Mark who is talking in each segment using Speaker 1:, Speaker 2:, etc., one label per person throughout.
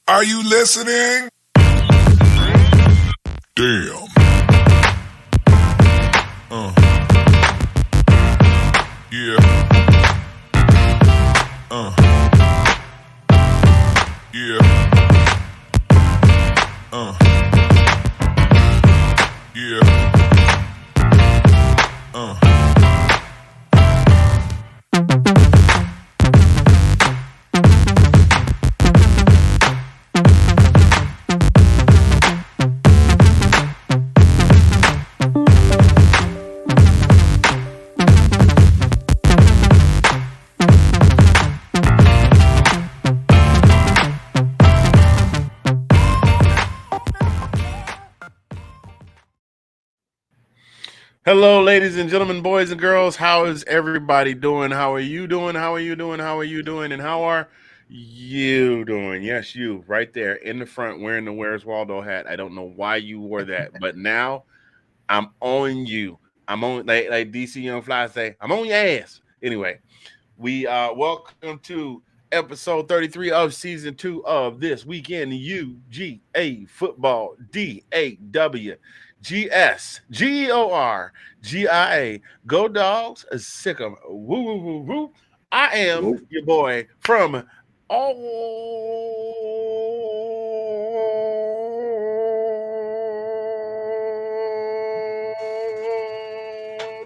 Speaker 1: Are you listening? Damn. Yeah. Yeah. Yeah.
Speaker 2: Hello, ladies and gentlemen, boys and girls. How is everybody doing? How are you doing? How are you doing? How are you doing? And how are you doing? Yes, you right there in the front wearing the Where's Waldo hat. I don't know why you wore that, but now I'm on you. I'm on like DC Young Fly say, I'm on your ass. Anyway, we welcome to episode 33 of season 2 of This Weekend UGA Football DAWGSGORGIA. Go Dogs, sick 'em. Woo woo woo woo. I am your boy from all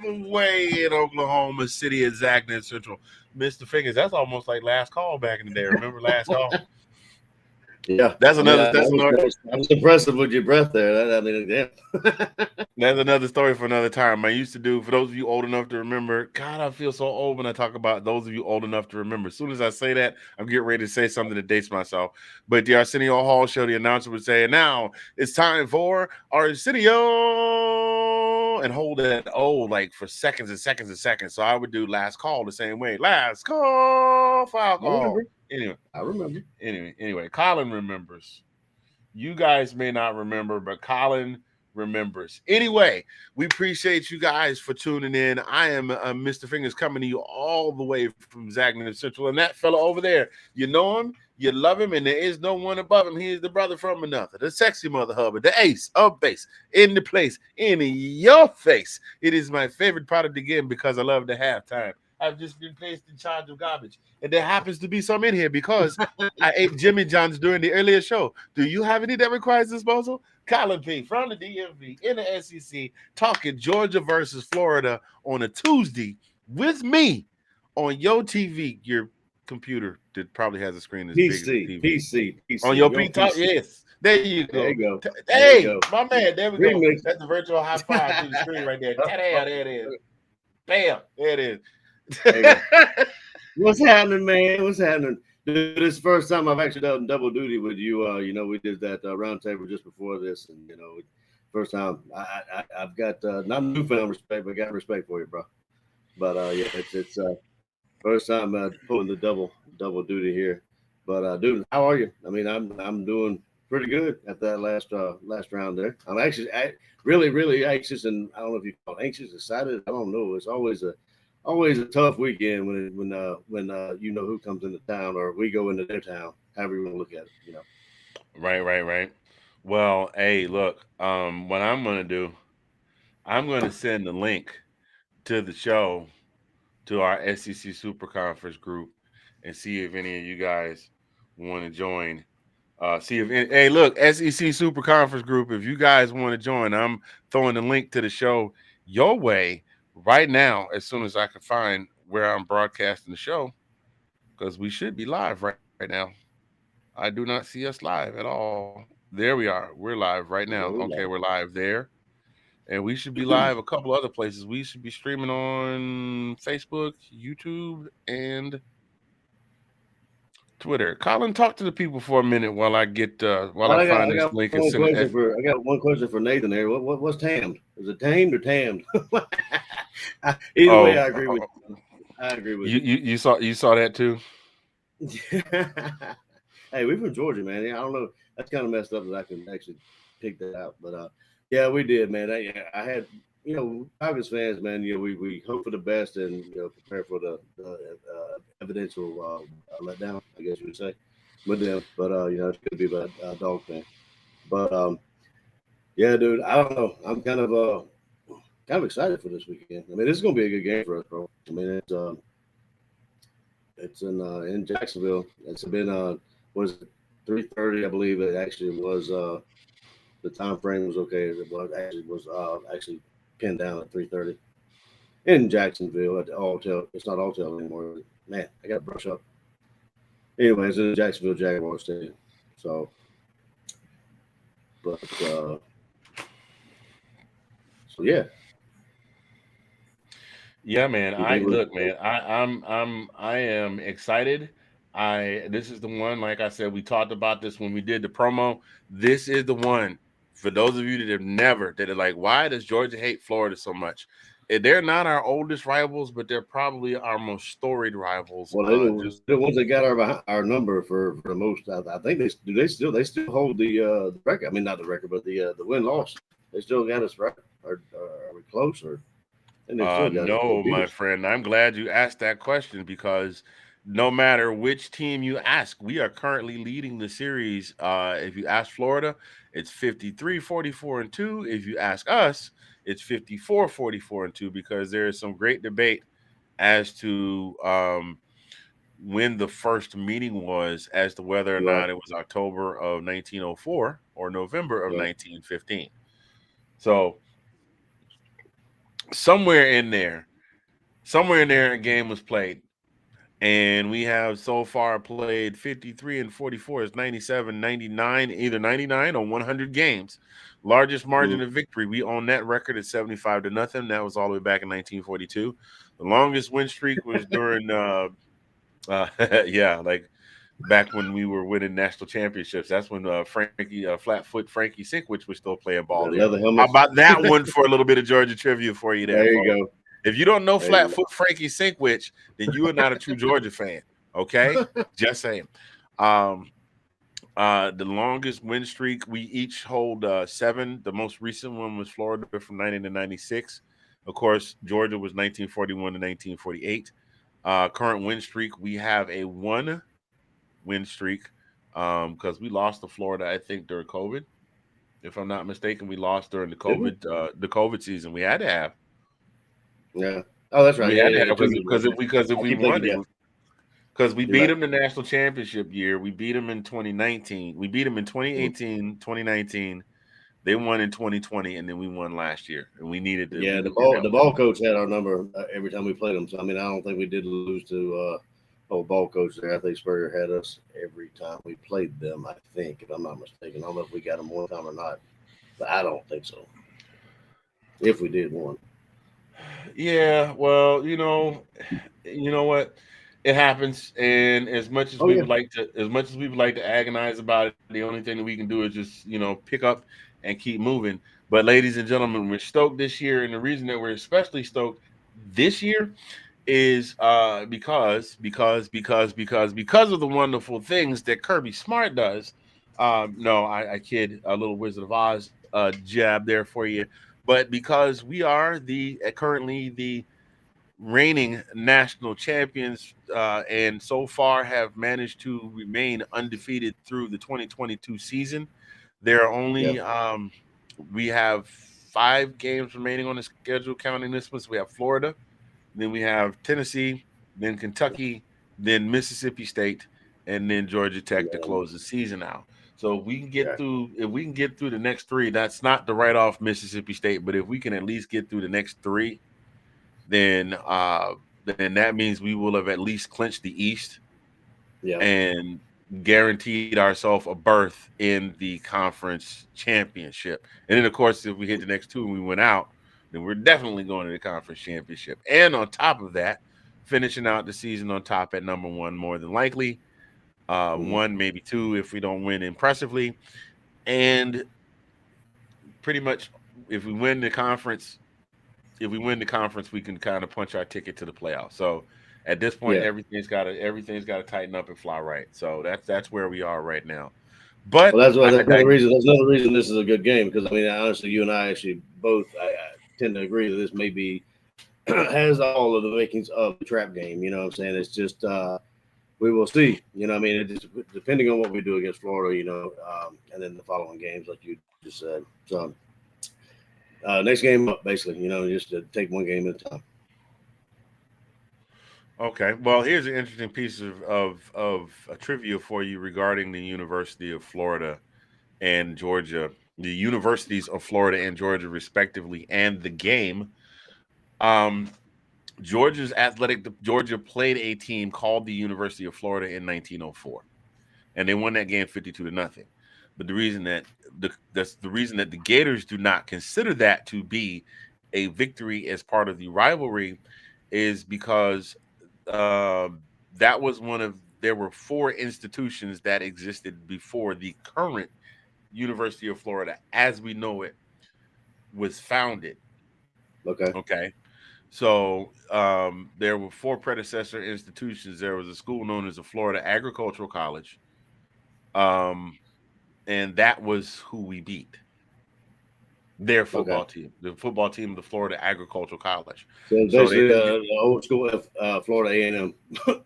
Speaker 2: the way in Oklahoma City at Zagnif Central. Mr. Fingaz, that's almost like last call back in the day. Remember last call?
Speaker 3: Yeah,
Speaker 2: that's another.
Speaker 3: I was impressive with your breath there.
Speaker 2: That's another story for another time. I used to do, for those of you old enough to remember, God, I feel so old when I talk about those of you old enough to remember. As soon as I say that, I'm getting ready to say something that dates myself. But the Arsenio Hall show, the announcer would say, now it's time for Arsenio, and hold that like for seconds and seconds and seconds. So I would do last call the same way. Last call, foul call.
Speaker 3: I remember.
Speaker 2: Anyway, Collin remembers. You guys may not remember, but Collin remembers. Anyway, we appreciate you guys for tuning in. I am Mr. Fingaz coming to you all the way from Zagnif Central. And that fella over there, you know him, you love him, and there is no one above him. He is the brother from another, the sexy mother hubby, the ace of base, in the place, in your face. It is my favorite product again because I love the halftime. I've just been placed in charge of garbage. And there happens to be some in here because I ate Jimmy John's during the earlier show. Do you have any that requires disposal? Collin P from the DMV in the SEC talking Georgia versus Florida on a Tuesday with me on your TV, your computer that probably has a screen as big as a TV.
Speaker 3: PC.
Speaker 2: On your PC, yes. There you go.
Speaker 3: There you go.
Speaker 2: Hey, my man, there we
Speaker 3: Remix.
Speaker 2: go. That's the virtual high five through the screen right there. There it is. Bam, there it is.
Speaker 3: What's happening, man? What's happening? Dude, this is the first time I've actually done double duty with you. We did that round table just before this, and first time I've got not newfound respect, but got respect for you, bro. But yeah, it's first time pulling the double duty here. But dude, how are you? I mean, I'm doing pretty good at that last round there. I'm actually really anxious, and I don't know if you call it anxious, excited. I don't know. It's always a tough weekend when you know who comes into town or we go into their town, however you want to look at it,
Speaker 2: Right. Well, hey, look, what I'm gonna do, I'm gonna send the link to the show to our SEC Super Conference group and see if any of you guys want to join. Hey, look, SEC Super Conference group, if you guys want to join, I'm throwing the link to the show your way right now as soon as I can find where I'm broadcasting the show, because we should be live right now. I do not see us live at all. There we are. We're live right now. Okay, we're live there. And we should be live a couple other places. We should be streaming on Facebook, YouTube, and Twitter. Collin, talk to the people for a minute while I get I find this link and send it.
Speaker 3: I got one question for Nathan there. What's tamed? Is it tamed or tammed? Either way, I agree with you. I agree with you.
Speaker 2: You saw that too?
Speaker 3: Hey, we're from Georgia, man. I don't know. That's kind of messed up that I can actually pick that out. But yeah, we did, man. I had, Falcons fans, man. We hope for the best and prepare for the evidential letdown, I guess you would say. with them. But it's good to be a dog fan. But yeah, dude, I don't know. I'm kind of excited for this weekend. I mean, this is gonna be a good game for us, bro. I mean, it's in Jacksonville. It's been was it 3:30? I believe it actually was. The time frame was okay. It was actually pinned down at 3:30 in Jacksonville at the Alltel. It's not Alltel anymore. Man, I got to brush up. Anyways, in the Jacksonville Jaguars Stadium. So, but so yeah.
Speaker 2: Yeah, man.
Speaker 3: You think
Speaker 2: Look, man. I am excited. This is the one. Like I said, we talked about this when we did the promo. This is the one for those of you that are like, why does Georgia hate Florida so much? They're not our oldest rivals, but they're probably our most storied rivals.
Speaker 3: Well,
Speaker 2: Just
Speaker 3: they're the ones that got our number for the most. I think they still hold the record. I mean, not the record, but the win loss. They still got us right. Are we close? Or and they still got us.
Speaker 2: No, my friend. I'm glad you asked that question because no matter which team you ask, we are currently leading the series. If you ask Florida, it's 53-44-2. If you ask us, it's 54-44-2 because there is some great debate as to when the first meeting was as to whether or
Speaker 3: Right.
Speaker 2: not it was October of 1904 or November of
Speaker 3: Yeah.
Speaker 2: 1915. So somewhere in there, a game was played. And we have so far played 53 and 44 is 97, 99, either 99 or 100 games. Largest margin of victory. We own that record at 75-0. That was all the way back in 1942. The longest win streak was during, yeah, like back when we were winning national championships. That's when Flatfoot Frankie Sinkwich was still playing ball
Speaker 3: The
Speaker 2: there.
Speaker 3: leather
Speaker 2: How
Speaker 3: helmets.
Speaker 2: about that one for a little bit of Georgia trivia for you there,
Speaker 3: There you
Speaker 2: folks?
Speaker 3: go.
Speaker 2: If you don't know
Speaker 3: There you go.
Speaker 2: Flatfoot Frankie Sinkwich, then you are not a true Georgia fan. Okay, just saying. Um, the longest win streak we each hold 7. The most recent one was Florida from 90 to 96. Of course, Georgia was 1941 to 1948. Current win streak, we have a 1 win streak because we lost to Florida, I think, during COVID. If I'm not mistaken, we lost during the
Speaker 3: Did we?
Speaker 2: COVID season. We had to have.
Speaker 3: Yeah. Oh, that's right.
Speaker 2: We
Speaker 3: Yeah,
Speaker 2: had to
Speaker 3: yeah.
Speaker 2: have
Speaker 3: 2 years.
Speaker 2: because if
Speaker 3: I
Speaker 2: we
Speaker 3: keep thinking,
Speaker 2: won,
Speaker 3: yeah,
Speaker 2: because we
Speaker 3: you're
Speaker 2: beat
Speaker 3: right.
Speaker 2: them the national championship year. We beat them in 2019. We beat them in 2018, 2019. They won in 2020, and then we won last year. And we needed to.
Speaker 3: Yeah,
Speaker 2: We needed that
Speaker 3: the
Speaker 2: win.
Speaker 3: ball coach had our number every time we played them. So I mean, I don't think we did lose to old ball coach there. I think Spurrier had us every time we played them. I think, if I'm not mistaken, I don't know if we got them one time or not, but I don't think so. If we did one,
Speaker 2: Yeah, well, you know what? It happens, and
Speaker 3: oh yeah,
Speaker 2: as much as we would like to agonize about it, the only thing that we can do is just pick up and keep moving. But ladies and gentlemen, we're stoked this year, and the reason that we're especially stoked this year is because of the wonderful things that Kirby Smart does. No, I kid. A little Wizard of Oz jab there for you, but because we are the currently the reigning national champions, and so far have managed to remain undefeated through the 2022 season. There are
Speaker 3: yeah,
Speaker 2: only we have 5 games remaining on the schedule, counting this one. So we have Florida, then we have Tennessee, then Kentucky, then Mississippi State, and then Georgia Tech to
Speaker 3: yeah,
Speaker 2: close the season out. So if we can
Speaker 3: yeah,
Speaker 2: get through, if we can get through the next 3, that's not to write off Mississippi State, but if we can at least get through the next 3, then then that means we will have at least clinched the East
Speaker 3: yeah,
Speaker 2: and guaranteed ourselves a berth in the conference championship. And then, of course, if we hit the next 2 and we went out, then we're definitely going to the conference championship. And on top of that, finishing out the season on top at number 1, more than likely.
Speaker 3: mhm,
Speaker 2: 1, maybe 2 if we don't win impressively. And pretty much if we win the conference, we can kind of punch our ticket to the playoffs. So at this point,
Speaker 3: yeah.
Speaker 2: everything's got to tighten up and fly right. So that's where we are right now. But
Speaker 3: Well, that's why
Speaker 2: I
Speaker 3: that's another
Speaker 2: digress.
Speaker 3: reason. That's another reason this is a good game because I mean, honestly, you and I actually both I tend to agree that this may be has all of the makings of the trap game. You know what I'm saying? It's just we will see. You know, I mean, it just depending on what we do against Florida, you know, and then the following games, like you just said. So next game up, basically, you know, just to take one game at a time.
Speaker 2: Okay. Well, here's an interesting piece of a trivia for you regarding the University of Florida and Georgia, the universities of Florida and Georgia, respectively, and the game. Um, Georgia played a team called the University of Florida in 1904, and they won that game 52-0. But that's the reason that the Gators do not consider that to be a victory as part of the rivalry is because that was there were four institutions that existed before the current University of Florida as we know it was founded.
Speaker 3: Okay.
Speaker 2: Okay. So there were four predecessor institutions. There was a school known as the Florida Agricultural College. And that was who we beat. Their football team, the football team of the Florida Agricultural College.
Speaker 3: So basically, the old school Florida A&M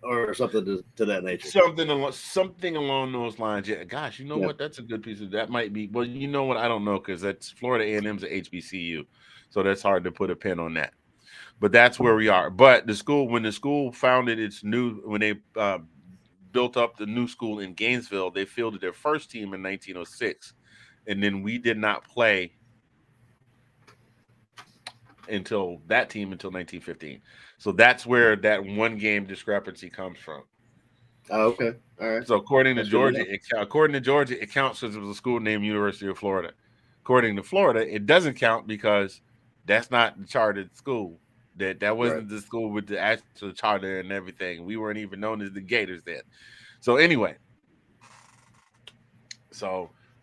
Speaker 3: or something to that nature.
Speaker 2: Something along those lines. Yeah. Gosh, you know what? That's a good piece of that might be. Well, you know what? I don't know because that's Florida A&M's a HBCU, so that's hard to put a pin on that. But that's where we are. But when the school founded when they built up the new school in Gainesville, they fielded their first team in 1906, and then we did not play until 1915. So that's where that one game discrepancy comes from.
Speaker 3: Oh, okay. All right.
Speaker 2: So according to Georgia, it counts because it was a school named University of Florida. According to Florida, it doesn't count because that's not the chartered school. That wasn't the school with the actual charter and everything. We weren't even known as the Gators then. So anyway,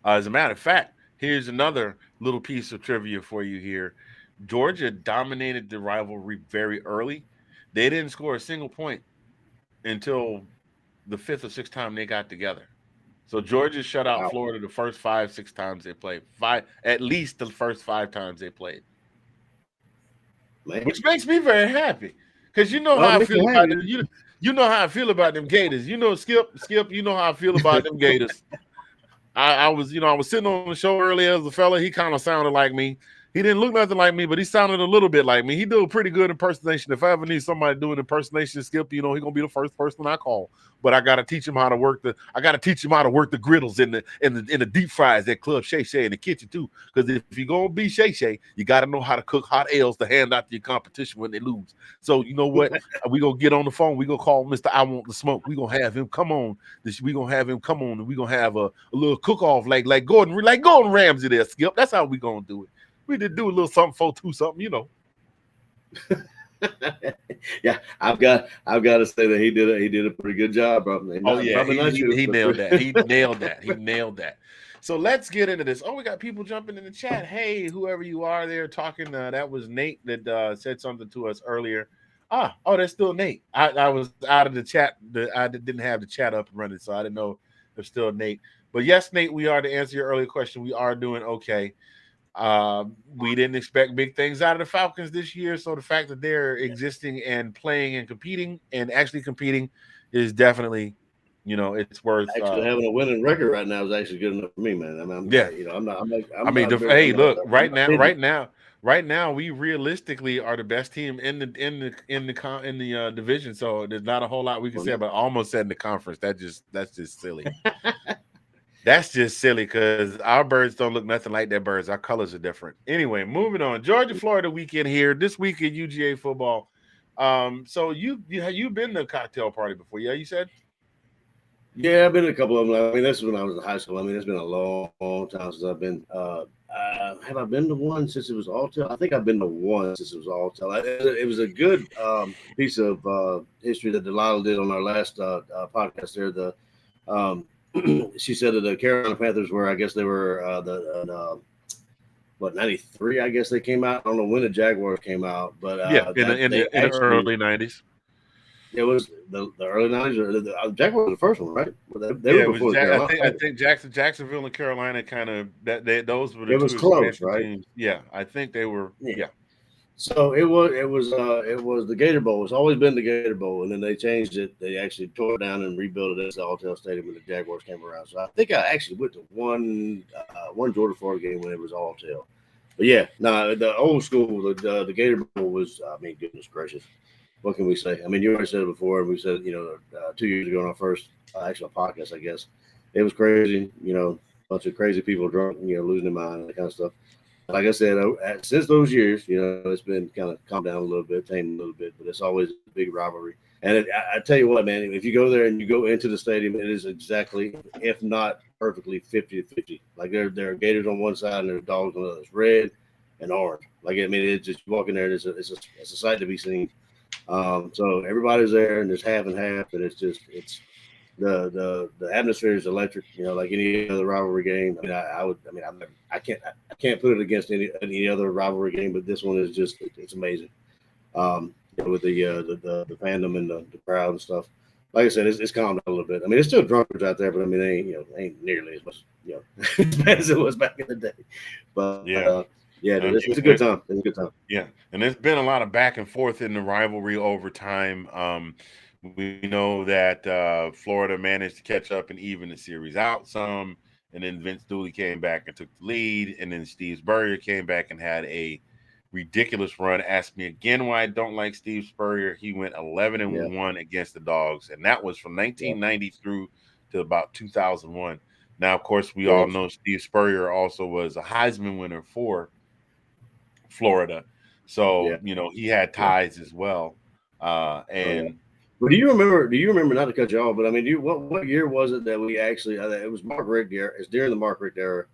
Speaker 2: as a matter of fact, here's another little piece of trivia for you here. Georgia dominated the rivalry very early. They didn't score a single point until the fifth or sixth time they got together. So Georgia shut out Florida the first 5-6 times they played. At least the first 5 times they played.
Speaker 3: Man.
Speaker 2: Which makes me very happy. Because you know how I feel about them. You know how I feel about them Gators. You know, Skip, you know how I feel about them Gators. I was sitting on the show earlier as a fella. He kind of sounded like me. He didn't look nothing like me, but he sounded a little bit like me. He did a pretty good impersonation. If I ever need somebody doing impersonation, Skip, he's gonna be the first person I call. But I gotta teach him how to work the griddles in the deep fries at Club Shay Shay in the kitchen too. Because if you're gonna be Shay Shay, you gotta know how to cook hot ales to hand out to your competition when they lose. So you know what? We gonna get on the phone. We gonna call Mr. I Want the Smoke. We gonna have him come on. We gonna have him come on, and we gonna have a little cook off like Gordon Ramsay there, Skip. That's how we gonna do it. We did do a little something 4-2 something, you know.
Speaker 3: Yeah, I've got to say that he did a pretty good job, bro.
Speaker 2: He nailed that. He nailed that. So let's get into this. Oh, we got people jumping in the chat. Hey, whoever you are there talking, that was Nate that said something to us earlier. That's still Nate. I was out of the chat. I didn't have the chat up and running, so I didn't know if still Nate. But yes, Nate, we are, to answer your earlier question, we are doing okay. We didn't expect big things out of the Falcons this year, so the fact that they're existing and playing and competing and actually competing is definitely, it's worth
Speaker 3: actually having a winning record right now is actually good enough for me, man.
Speaker 2: Right now, we realistically are the best team in the division. So there's not a whole lot we can say about almost said in the conference. That's just silly. That's just silly because our birds don't look nothing like their birds. Our colors are different. Anyway, moving on. Georgia, Florida weekend here. This weekend, UGA football. So you've been to a cocktail party before, yeah, you said?
Speaker 3: Yeah, I've been to a couple of them. I mean, this is when I was in high school. I mean, it's been a long, long time since I've been. Have I been to one since it was Alltel? I think I've been to one since it was Alltel. It was a good piece of history that Delilah did on our last podcast there. She said that the Carolina Panthers were, I guess they were 93, I guess they came out. I don't know when the Jaguars came out, but
Speaker 2: in the early 90s.
Speaker 3: It was the early 90s, or the Jaguars were the first one, right? They were before
Speaker 2: I think Jacksonville and Carolina kind of those were the
Speaker 3: two close, right?
Speaker 2: teams. Yeah, I think they were. Yeah.
Speaker 3: So it was the Gator Bowl. It's always been the Gator Bowl, and then they changed it. They actually tore it down and rebuilt it as the Alltel Stadium when the Jaguars came around. So I think I actually went to one Georgia Florida game when it was Alltel. But yeah, no, the old school, the Gator Bowl was. I mean, goodness gracious, what can we say? I mean, you already said it before, and we said 2 years ago on our first actual podcast, I guess it was crazy. Bunch of crazy people drunk, losing their mind, that kind of stuff. Like I said, since those years, it's been kind of calmed down a little bit, tamed a little bit, but it's always a big rivalry. And I tell you what, man, if you go there and you go into the stadium, it is exactly, if not perfectly, 50-50. Like there are Gators on one side and there are dogs on the other. It's red and orange. Like I mean, it's just walking there. It's a sight to be seen. So everybody's there, and there's half and half, and it's the atmosphere is electric, like any other rivalry game. I mean, I can't put it against any other rivalry game, but this one is just it's amazing. With the fandom and the crowd and stuff. Like I said, it's calmed down a little bit. I mean, there's still drunkards out there, but I mean, they ain't nearly as much as bad as it was back in the day. But it's a good time. It's a good time.
Speaker 2: Yeah, and there's been a lot of back and forth in the rivalry over time. We know that Florida managed to catch up and even the series out some, and then Vince Dooley came back and took the lead, and then Steve Spurrier came back and had a ridiculous run. Ask me again why I don't like Steve Spurrier. He went 11-1 against the Dogs, and that was from 1990 through to about 2001. Now, of course, we all know Steve Spurrier also was a Heisman winner for Florida, so he had ties as well.
Speaker 3: But do you remember, not to cut you off, but I mean, what year was it that we actually, it was Mark Richt era. It's during the Mark Richt era.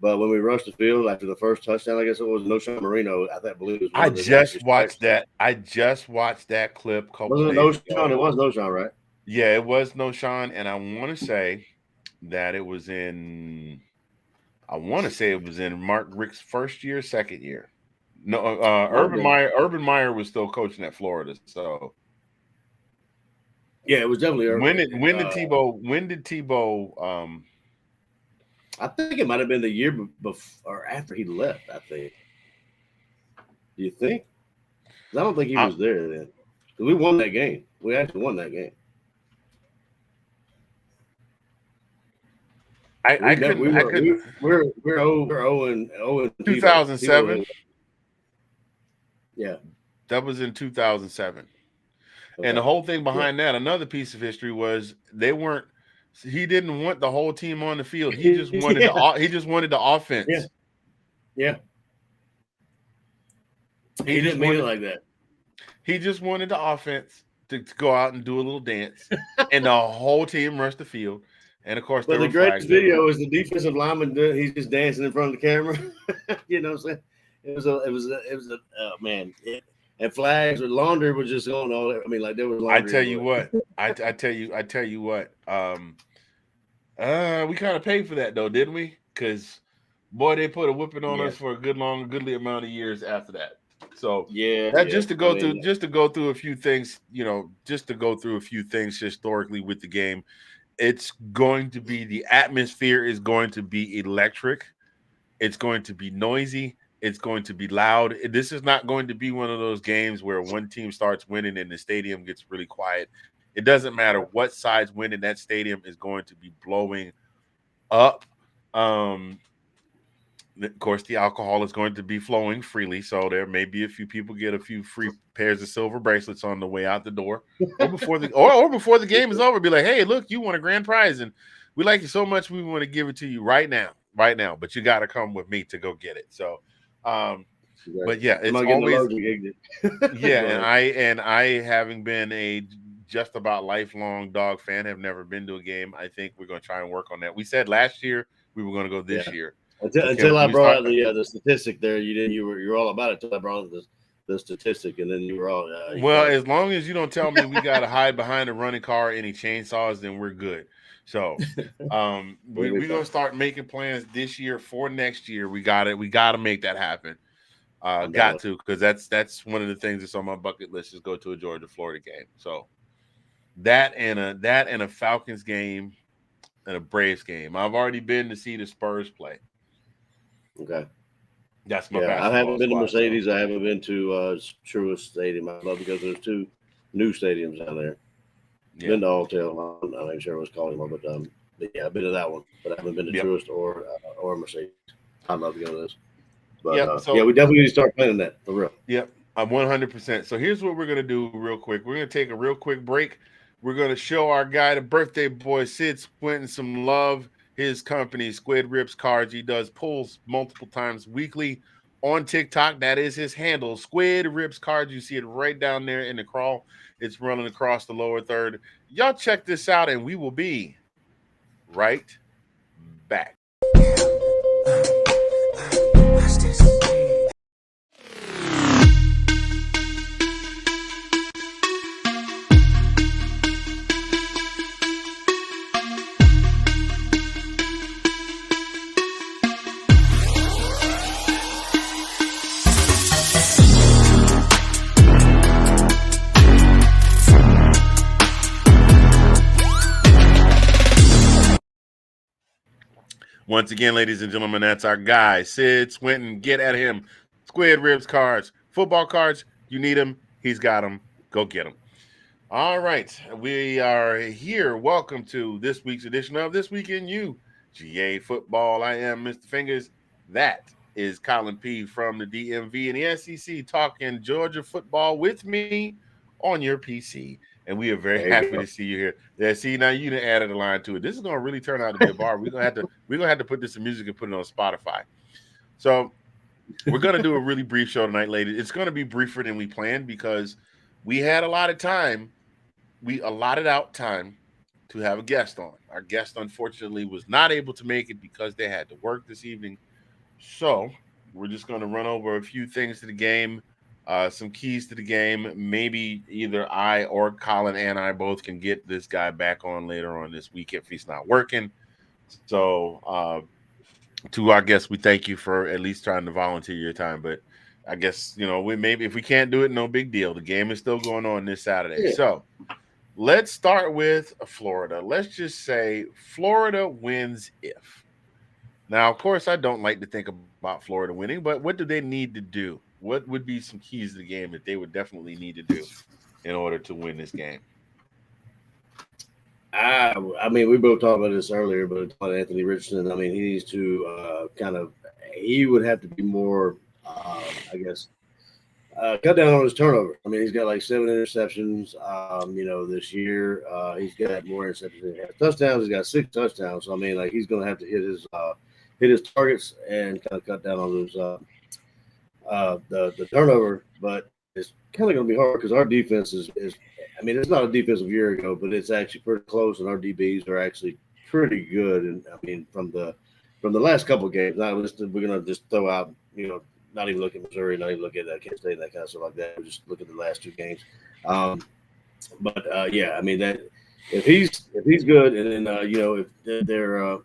Speaker 3: But when we rushed the field after the first touchdown, I guess it was Noshawn Marino. I believe it was.
Speaker 2: I just watched that. I just watched that clip.
Speaker 3: Wasn't it Noshawn? It was Noshawn, right?
Speaker 2: Yeah, it was Noshawn, and I want to say that it was in. I want to say it was in Mark Richt's first year, second year. No, Urban Meyer was still coaching at Florida, so.
Speaker 3: Yeah, it was definitely Urban.
Speaker 2: When did Tebow?
Speaker 3: I think it might have been the year before or after he left. I think. Do you think? I don't think he was there then. We won that game. We actually won that game. We're 0
Speaker 2: 2007.
Speaker 3: Yeah,
Speaker 2: that was in 2007.
Speaker 3: Okay.
Speaker 2: And the whole thing behind that, another piece of history was he didn't want the whole team on the field. He just wanted he just wanted the offense.
Speaker 3: Yeah. He didn't mean it like that.
Speaker 2: He just wanted the offense to go out and do a little dance, and the whole team rushed the field. And of course,
Speaker 3: but the greatest video is the defensive lineman. He's just dancing in front of the camera. You know what I'm saying? It was a man. And flags or laundry was just going all. I mean, like there was laundry.
Speaker 2: I tell you what. We kind of paid for that though, didn't we? Because boy, they put a whipping on us for a goodly amount of years after that. So just to go through a few things, just to go through a few things historically with the game. It's going to be, the atmosphere is going to be electric. It's going to be noisy. It's going to be loud. This is not going to be one of those games where one team starts winning and the stadium gets really quiet. It doesn't matter what side's winning. That stadium is going to be blowing up. Of course, the alcohol is going to be flowing freely, so there may be a few people get a few free pairs of silver bracelets on the way out the door, or before the game is over. Be like, hey, look, you won a grand prize, and we like you so much, we want to give it to you right now. But you got to come with me to go get it. So, but yeah, it's always and I having been a just about lifelong dog fan, have never been to a game. I think we're going to try and work on that. We said last year we were going to go this year.
Speaker 3: Until I brought out the statistic there, you were all about it. Until I brought out the statistic, and then you were all
Speaker 2: as long as you don't tell me we got to hide behind a running car, any chainsaws, then we're good. So, we're gonna start making plans this year for next year. We got to make that happen. Because that's one of the things that's on my bucket list is go to a Georgia-Florida game. So that and a Falcons game and a Braves game. I've already been to see the Spurs play.
Speaker 3: Okay.
Speaker 2: That's my
Speaker 3: Yeah, I
Speaker 2: basketball
Speaker 3: haven't been to
Speaker 2: squad. So.
Speaker 3: Mercedes. I haven't been to Truist Stadium. I'd love to go to those two new stadiums down there.
Speaker 2: Yeah.
Speaker 3: Been to Alltel. I'm not even sure what's called anymore, but yeah, I've been to that one. But I haven't been to
Speaker 2: Yep.
Speaker 3: Truist or Mercedes. I'd love to go to this. But
Speaker 2: Yep. So
Speaker 3: yeah, we definitely need to start planning that for real.
Speaker 2: Yep, I'm 100%. So here's what we're gonna do real quick. We're gonna take a real quick break. We're gonna show our guy, the birthday boy, Sid Swinton, some love. His company, Squid Ribs Cards. He does pulls multiple times weekly on TikTok. That is his handle, Squid Ribs Cards. You see it right down there in the crawl. It's running across the lower third. Y'all check this out, and we will be right back. Once again, ladies and gentlemen, that's our guy, Sid Swinton. Get at him. Squid Ribs Cards. Football cards, you need them. He's got them. Go get them. All right. We are here. Welcome to this week's edition of This Week in UGA Football. I am Mr. Fingers. That is Collin P from the DMV and the SEC talking Georgia football with me on your PC. And we are very happy to see you here. Yeah, see, now you done added a line to it. This is gonna really turn out to be a bar. We're gonna have to put this in music and put it on Spotify. So we're gonna do a really brief show tonight, ladies. It's gonna be briefer than we planned because we had a lot of time. We allotted out time to have a guest on. Our guest, unfortunately, was not able to make it because they had to work this evening. So we're just going to run over a few things to the game, some keys to the game. Maybe either I or Collin and I both can get this guy back on later on this week if he's not working. So to our guests, we thank you for at least trying to volunteer your time. But I guess, we maybe if we can't do it, no big deal. The game is still going on this Saturday. Yeah. So let's start with Florida. Let's just say Florida wins if. Now, of course, I don't like to think about Florida winning, but what do they need to do? What would be some keys to the game that they would definitely need to do in order to win this game?
Speaker 3: I mean, we both talked about this earlier, but Anthony Richardson, I mean, he needs to he would have to be more, I guess, cut down on his turnover. I mean, he's got like 7 interceptions, this year. He's got more interceptions than he has touchdowns. He's got 6 touchdowns. So, I mean, like, he's going to have to hit his targets and kind of cut down on those the turnover. But it's kind of going to be hard because our defense is I mean, it's not a defensive year ago, but it's actually pretty close, and our DBs are actually pretty good. And I mean, from the last couple of games, we're going to just throw out, not even look at Missouri, not even look at Kent State, that kind of stuff like that. We just look at the last 2 games. Yeah, I mean that if he's good, and then if they're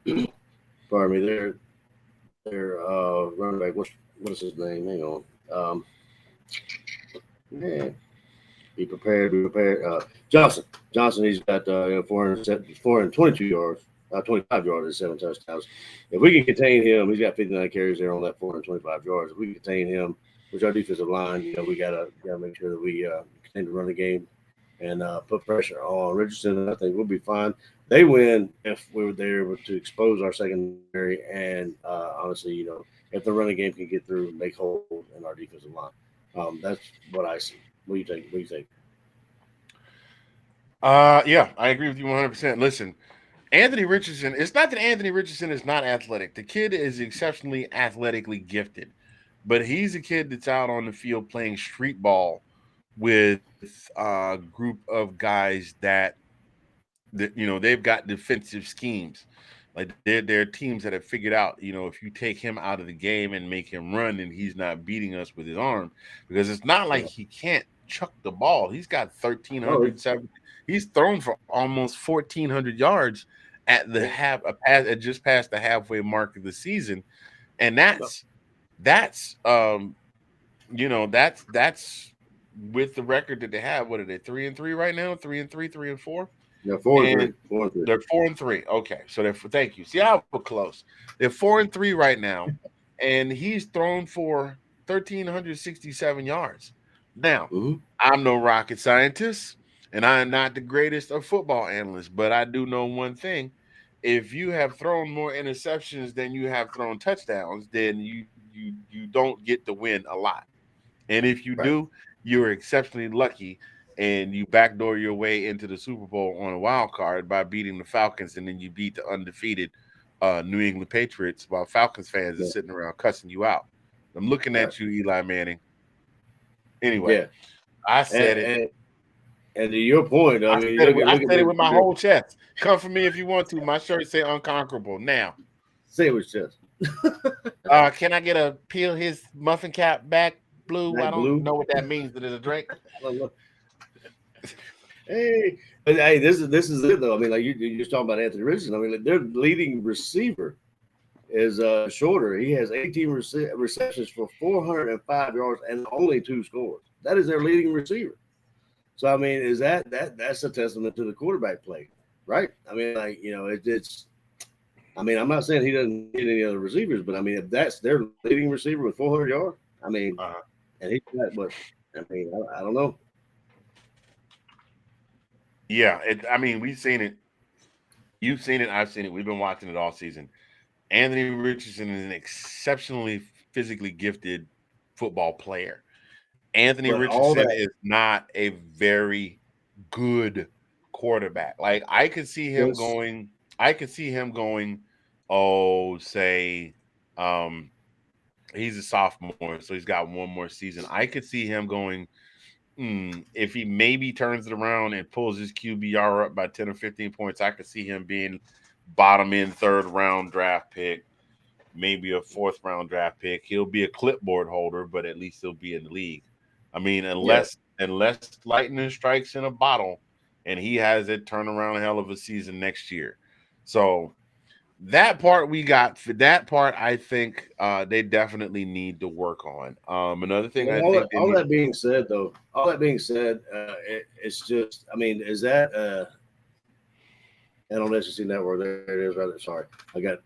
Speaker 3: pardon me, their running back, what is his name? Hang on, Be prepared. Johnson, he's got 422 yards, 25 yards and 7 touchdowns. If we can contain him, he's got 59 carries there on that 425 yards. If we can contain him, which our defensive line, we gotta make sure that we contain the running game and put pressure on Richardson, and I think we'll be fine. They win if we were there to expose our secondary, and honestly, if the running game can get through and make hold in our defensive line. That's what I see. What do you think?
Speaker 2: Yeah, I agree with you 100%. Listen, Anthony Richardson, it's not that Anthony Richardson is not athletic. The kid is exceptionally athletically gifted, but he's a kid that's out on the field playing street ball with a group of guys that they've got defensive schemes. Like they're teams that have figured out, if you take him out of the game and make him run, and he's not beating us with his arm, because it's not like he can't chuck the ball. He's got 1,307. He's thrown for almost 1,400 yards at the just past the halfway mark of the season, and that's with the record that they have. What are they? 3-3 right now? 3-3, 3-4.
Speaker 3: Yeah, 4-3. 4-3.
Speaker 2: They're 4-3. Okay, so thank you. See how we're close. They're 4-3 right now, and he's thrown for 1,367 yards. Now,
Speaker 3: Mm-hmm.
Speaker 2: I'm no rocket scientist, and I am not the greatest of football analysts, but I do know one thing. If you have thrown more interceptions than you have thrown touchdowns, then you don't get to win a lot. And if you
Speaker 3: Right.
Speaker 2: do, you're exceptionally lucky and you backdoor your way into the Super Bowl on a wild card by beating the Falcons, and then you beat the undefeated New England Patriots while Falcons fans are
Speaker 3: Yeah.
Speaker 2: sitting around cussing you out. I'm looking
Speaker 3: Right.
Speaker 2: at you, Eli Manning. Anyway,
Speaker 3: Yeah.
Speaker 2: I
Speaker 3: And,
Speaker 2: said it.
Speaker 3: and and to your point, I
Speaker 2: I
Speaker 3: mean,
Speaker 2: said it. I
Speaker 3: look at
Speaker 2: said it with my
Speaker 3: the
Speaker 2: whole chest. Come for me if you want to. My shirt say unconquerable. Now,
Speaker 3: say it was just
Speaker 2: can I get a peel his muffin cap back blue? I
Speaker 3: black
Speaker 2: don't
Speaker 3: blue.
Speaker 2: know what that means. It is a drink.
Speaker 3: I don't know. Hey, but hey, this is it though. I mean, like you're just talking about Anthony Richardson. I mean, like, their leading receiver is shorter. He has 18 receptions for 405 yards and only 2 scores. That is their leading receiver. So I mean, is that's a testament to the quarterback play, right? I mean, like it's. I mean, I'm not saying he doesn't need any other receivers, but I mean, if that's their leading receiver with 400 yards, I mean,
Speaker 2: Uh,
Speaker 3: and he's got what? I mean, I don't know.
Speaker 2: yeah, I mean, we've seen it. You've seen it. I've seen it. We've been watching it all season. Anthony Richardson is an exceptionally physically gifted football player. Anthony
Speaker 3: But all
Speaker 2: Richardson
Speaker 3: that,
Speaker 2: is not a very good quarterback. Like I could see him
Speaker 3: just
Speaker 2: going. I could see him going. Oh, say, he's a sophomore, so he's got one more season. I could see him going. If he maybe turns it around and pulls his QBR up by 10 or 15 points, I could see him being bottom end third round draft pick, maybe a fourth round draft pick. He'll be a clipboard holder, but at least he'll be in the league. I mean,
Speaker 3: yeah.
Speaker 2: unless lightning strikes in a bottle and he has a turnaround hell of a season next year. So that part we got. For that part, I think they definitely need to work on. Another thing
Speaker 3: Well,
Speaker 2: I think they
Speaker 3: all
Speaker 2: need.
Speaker 3: that being said, though, all that being said, it's just, I mean, is that and on SEC Network? There it is. Rather, sorry, I got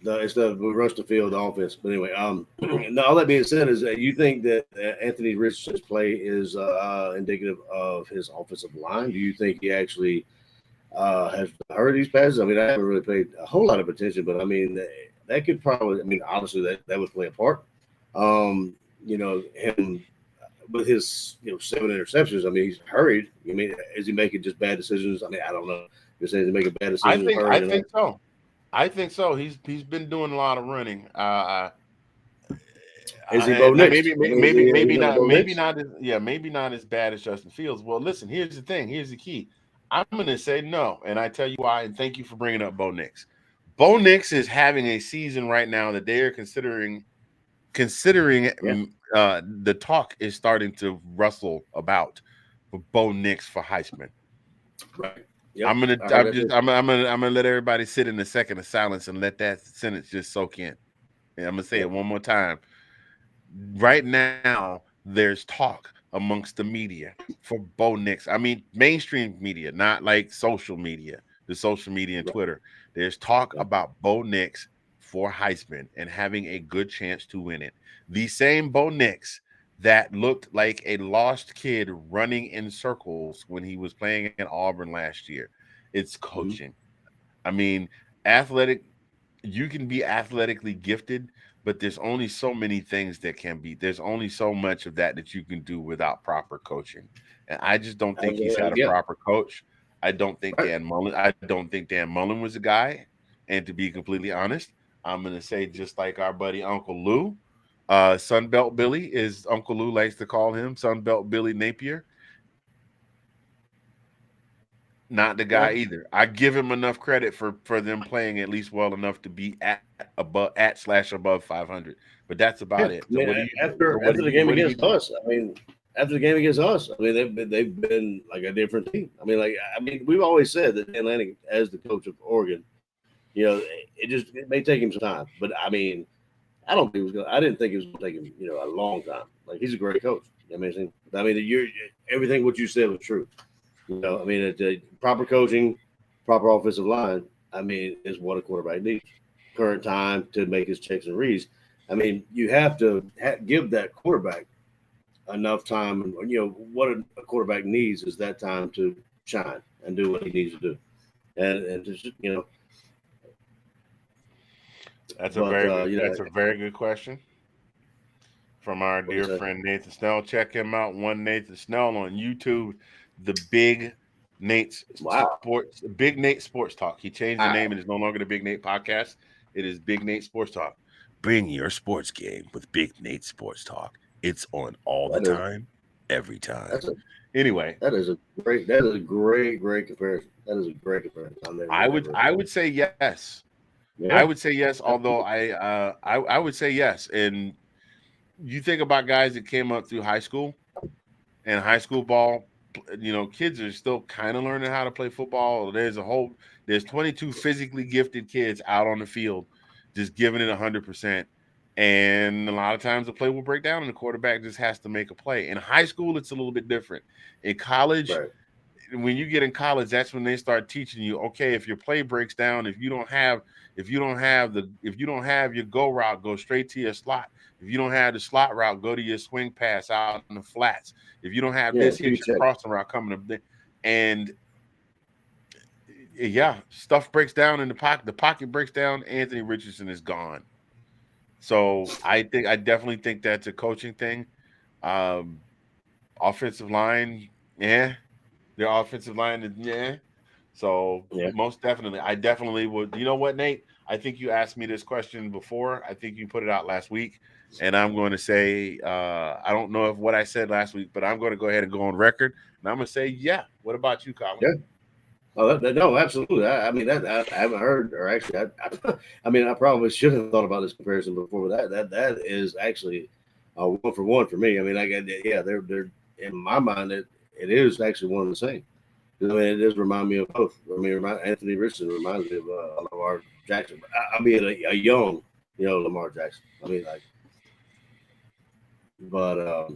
Speaker 3: it's the rush the field offense. But anyway, no, all that being said is that you think that Anthony Richardson's play is indicative of his offensive line? Do you think he actually has heard these passes? I mean, I haven't really paid a whole lot of attention, but I mean, that could probably, I mean, obviously that would play a part. Him with his 7 interceptions. I mean, he's hurried. I mean, is he making just bad decisions? I mean, I don't know. You're saying he's making bad decisions.
Speaker 2: I think so. I think so. He's been doing a lot of running.
Speaker 3: Is he Bo Nix?
Speaker 2: Maybe
Speaker 3: I mean, is he
Speaker 2: not
Speaker 3: Bo Nix?
Speaker 2: maybe not as bad as Justin Fields. Well, listen, here's the thing. Here's the key. I'm going to say no, and I tell you why. And thank you for bringing up Bo Nix. Bo Nix is having a season right now that they are considering. The talk is starting to rustle about for Bo Nix for Heisman.
Speaker 3: Right. Yep. I'm
Speaker 2: gonna let everybody sit in a second of silence and let that sentence just soak in. And I'm gonna say it one more time. Right now, there's talk amongst the media for Bo Nix. I mean, mainstream media, not like social media, the social media and Twitter. There's talk about Bo Nix for Heisman and having a good chance to win it. The same Bo Nix that looked like a lost kid running in circles when he was playing at Auburn last year. It's coaching. I mean, athletic, you can be athletically gifted, but there's only so many things that can be. There's only so much of that you can do without proper coaching. And I just don't think he's had a proper coach. I don't think Dan Mullen was a guy. And to be completely honest, I'm going to say just like our buddy Uncle Lou, Sunbelt Billy, is Uncle Lou likes to call him, Sunbelt Billy Napier. Not the guy either. I give him enough credit for them playing at least well enough to be above 500, but that's about it. So
Speaker 3: after the game against us, after the game against us, I mean they've been like a different team. I mean we've always said that Dan Lanning, as the coach of Oregon, it may take him some time, but I mean I didn't think it was going to take him a long time. Like he's a great coach. I mean everything what you said was true. I mean, proper coaching, proper offensive line, I mean, is what a quarterback needs. Current time to make his checks and reads. I mean, you have to give that quarterback enough time. You know, what a quarterback needs is that time to shine and do what he needs to do. And just, you know,
Speaker 2: That's a
Speaker 3: but,
Speaker 2: very good.
Speaker 3: you know,
Speaker 2: That's a very good question from our
Speaker 3: what do you
Speaker 2: dear
Speaker 3: say?
Speaker 2: friend Nathan Snell. Check him out, one Nathan Snell on YouTube. The
Speaker 3: Wow.
Speaker 2: Big Nate Sports Talk. He changed the
Speaker 3: All
Speaker 2: name.
Speaker 3: right.
Speaker 2: It is no longer the Big Nate Podcast. It is Big Nate Sports Talk. Bring your sports game with Big Nate Sports Talk. It's on all the
Speaker 3: That is,
Speaker 2: time, every time.
Speaker 3: that's a,
Speaker 2: Anyway,
Speaker 3: that is a great comparison. That is a great comparison.
Speaker 2: I would say yes. I
Speaker 3: Yeah.
Speaker 2: would say yes. Although I would say yes. And you think about guys that came up through high school and high school ball, you know, kids are still kind of learning how to play football. There's 22 physically gifted kids out on the field, just giving it 100%. And a lot of times the play will break down and the quarterback just has to make a play. In high school, it's a little bit different. In college,
Speaker 3: Right.
Speaker 2: when you get in college, that's when they start teaching you, okay, if your play breaks down, if you don't have your go route, go straight to your slot. If you don't have the slot route, go to your swing pass out in the flats. If you don't have
Speaker 3: Yeah.
Speaker 2: this, here's
Speaker 3: Speed
Speaker 2: your
Speaker 3: check.
Speaker 2: crossing route coming up there. And yeah, stuff breaks down in the pocket. The pocket breaks down. Anthony Richardson is gone. So I definitely think that's a coaching thing. Um, Offensive line, yeah. Their offensive line is yeah. So
Speaker 3: Yeah.
Speaker 2: most definitely, I definitely would. You know what, Nate? I think you asked me this question before. I think you put it out last week, and I'm going to say I don't know if what I said last week, but I'm going to go ahead and go on record, and I'm going to say yeah. What about you, Colin?
Speaker 3: Yeah. Oh, no, absolutely. I mean, I haven't heard, or actually, I mean, I probably should have thought about this comparison before, but that is actually one for one for me. I mean, yeah, they're in my mind, it is actually one of the same. I mean, it does remind me of both. I mean, Anthony Richardson reminds me of Lamar Jackson. I mean, a young, you know, Lamar Jackson. I mean, like, but